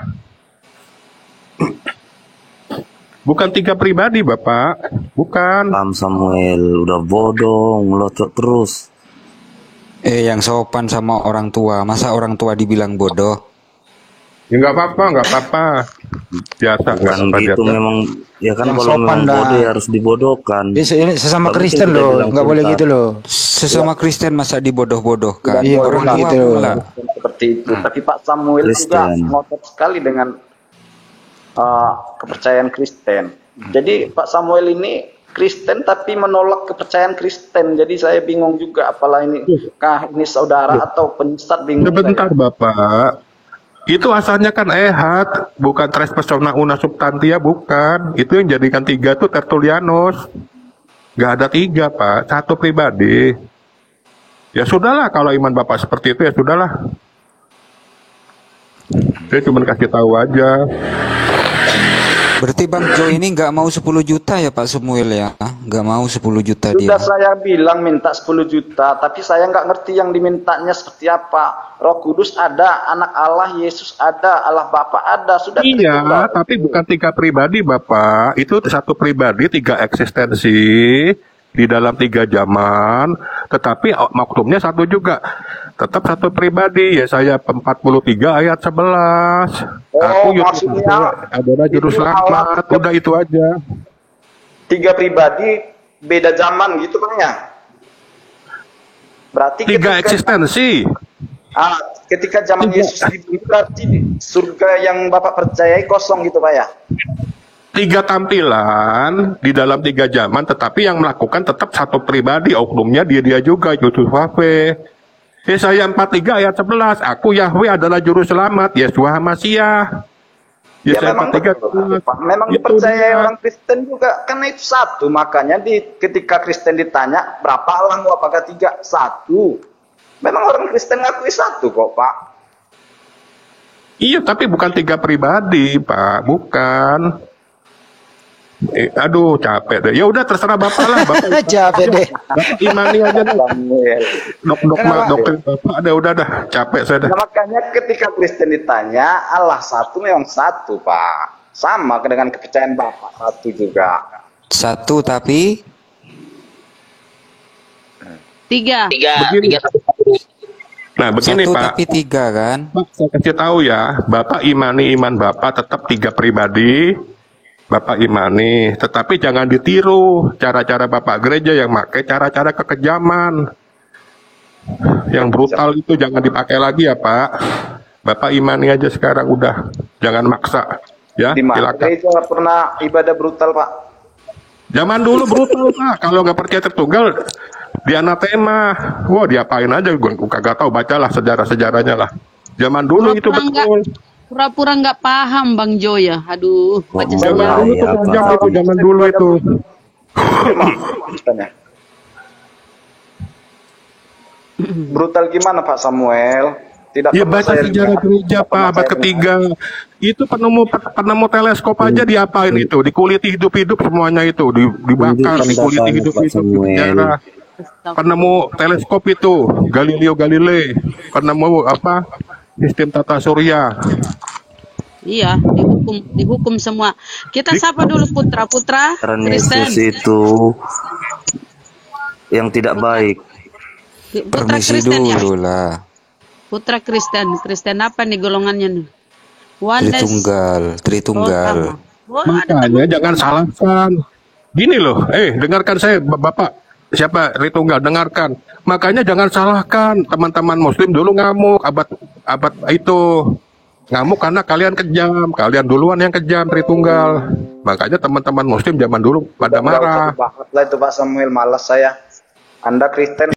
Bukan 3 pribadi, Bapak. Bukan. Paham Samuel, udah bodoh, ngelocok terus. Yang sopan sama orang tua, masa orang tua dibilang bodoh? Ya nggak apa-apa. Biasa. Bukan gitu biasa. Memang, ya kan kalau memang bodoh ya harus dibodohkan. Ini sesama Kristen loh, nggak boleh gitu loh. Sesama Kristen masa dibodoh-bodohkan? Iya, orang gitu. Seperti itu. Tapi Pak Samuel juga ngotot sekali dengan kepercayaan Kristen. Jadi Pak Samuel ini Kristen tapi menolak kepercayaan Kristen. Jadi saya bingung juga, apalah ini ini saudara atau penyesat, bingung. Sebentar Bapak. Itu asalnya kan ehad, bukan tres persona una substantia, bukan. Itu yang jadikan 3 tuh Tertullianus. Gak ada 3 Pak, 1 pribadi. Ya sudahlah, kalau iman Bapak seperti itu ya sudahlah. Saya cuma kasih tahu aja. Berarti Bang Jo ini nggak mau 10 juta ya Pak Samuel ya? Nggak mau 10 juta dia. Sudah saya bilang minta 10 juta, tapi saya nggak ngerti yang dimintanya seperti apa. Roh Kudus ada, anak Allah, Yesus ada, Allah Bapa ada, sudah. Iya, tapi bukan 3 pribadi Bapak. Itu 1 pribadi, 3 eksistensi. di dalam 3 zaman, tetapi maksudnya satu juga, tetap satu pribadi. Yesaya 43 ayat 11. Aku maksudnya adalah juru selamat. Udah itu aja. 3 pribadi beda zaman gitu kan ya? Berarti 3 eksistensi. Ketika zaman Yesus hidup berarti surga yang Bapak percayai kosong gitu Pak ya? 3 tampilan di dalam 3 zaman, tetapi yang melakukan tetap satu pribadi, oknumnya dia juga, Yusuf Wafe. Yesaya 43 ayat 11, aku Yahweh adalah juru selamat, Yeshua Hamasiah. Ya memang betul, Pak. Memang dipercayai orang Kristen juga, karena itu satu. Makanya ketika Kristen ditanya berapa Allah, apakah 3? 1. Memang orang Kristen ngakui 1 kok Pak. Iya, tapi bukan 3 pribadi Pak, bukan. Aduh, capek deh. Ya udah terserah Bapak lah, Bapak. Capek deh. Bapak imani aja deh. Doktrin Bapak udah dah, capek saya dah. Nah, makanya ketika Kristen ditanya, Allah 1 memang 1, Pak. Sama dengan kepercayaan Bapak 1 juga. 1 tapi 3. Nah, begini 1 Pak. tapi 3 kan? Pak, saya kasih tahu ya, Bapak imani iman Bapak tetap 3 pribadi. Bapak imani, tetapi jangan ditiru cara-cara Bapak gereja yang pakai cara-cara kekejaman. Yang brutal itu jangan dipakai lagi ya Pak. Bapak imani aja sekarang udah, jangan maksa. Ya, Di mana silakan. gereja pernah ibadah brutal Pak? Zaman dulu brutal Pak, kalau nggak percaya Tritunggal, di anatema. Wah, diapain aja, gue kagak tahu, bacalah sejarah-sejarahnya lah. Zaman dulu itu betul. Pura-pura nggak paham Bang Joya. Aduh, baca Zaman dulu tuh kejam itu, zaman dulu itu. Brutal gimana Pak Samuel? Tidak Ya pernah baca saya sejarah lihat. gereja Pak, abad ketiga. Itu penemu teleskop aja diapain itu? Dikuliti hidup-hidup semuanya itu, dibakar, dikuliti hidup-hidup di penjara. Penemu teleskop itu Galileo Galilei, penemu apa? Sistem tata surya. Iya, dihukum semua. Kita sapa dulu putra-putra Karena Kristen. Yesus itu yang tidak baik. Putra permisi Kristen ya. dulu lah. Putra Kristen. Kristen apa nih golongannya nih? Oneness. Tritunggal. Makanya jangan salahkan. Gini loh, dengarkan saya Bapak. Siapa Tritunggal, dengarkan. Makanya jangan salahkan teman-teman Muslim dulu ngamuk abad itu. Ngamuk karena kalian kejam, kalian duluan yang kejam Tritunggal. Makanya teman-teman Muslim zaman dulu pada marah. Lah itu Pak Samuel, malas saya. Anda Kristen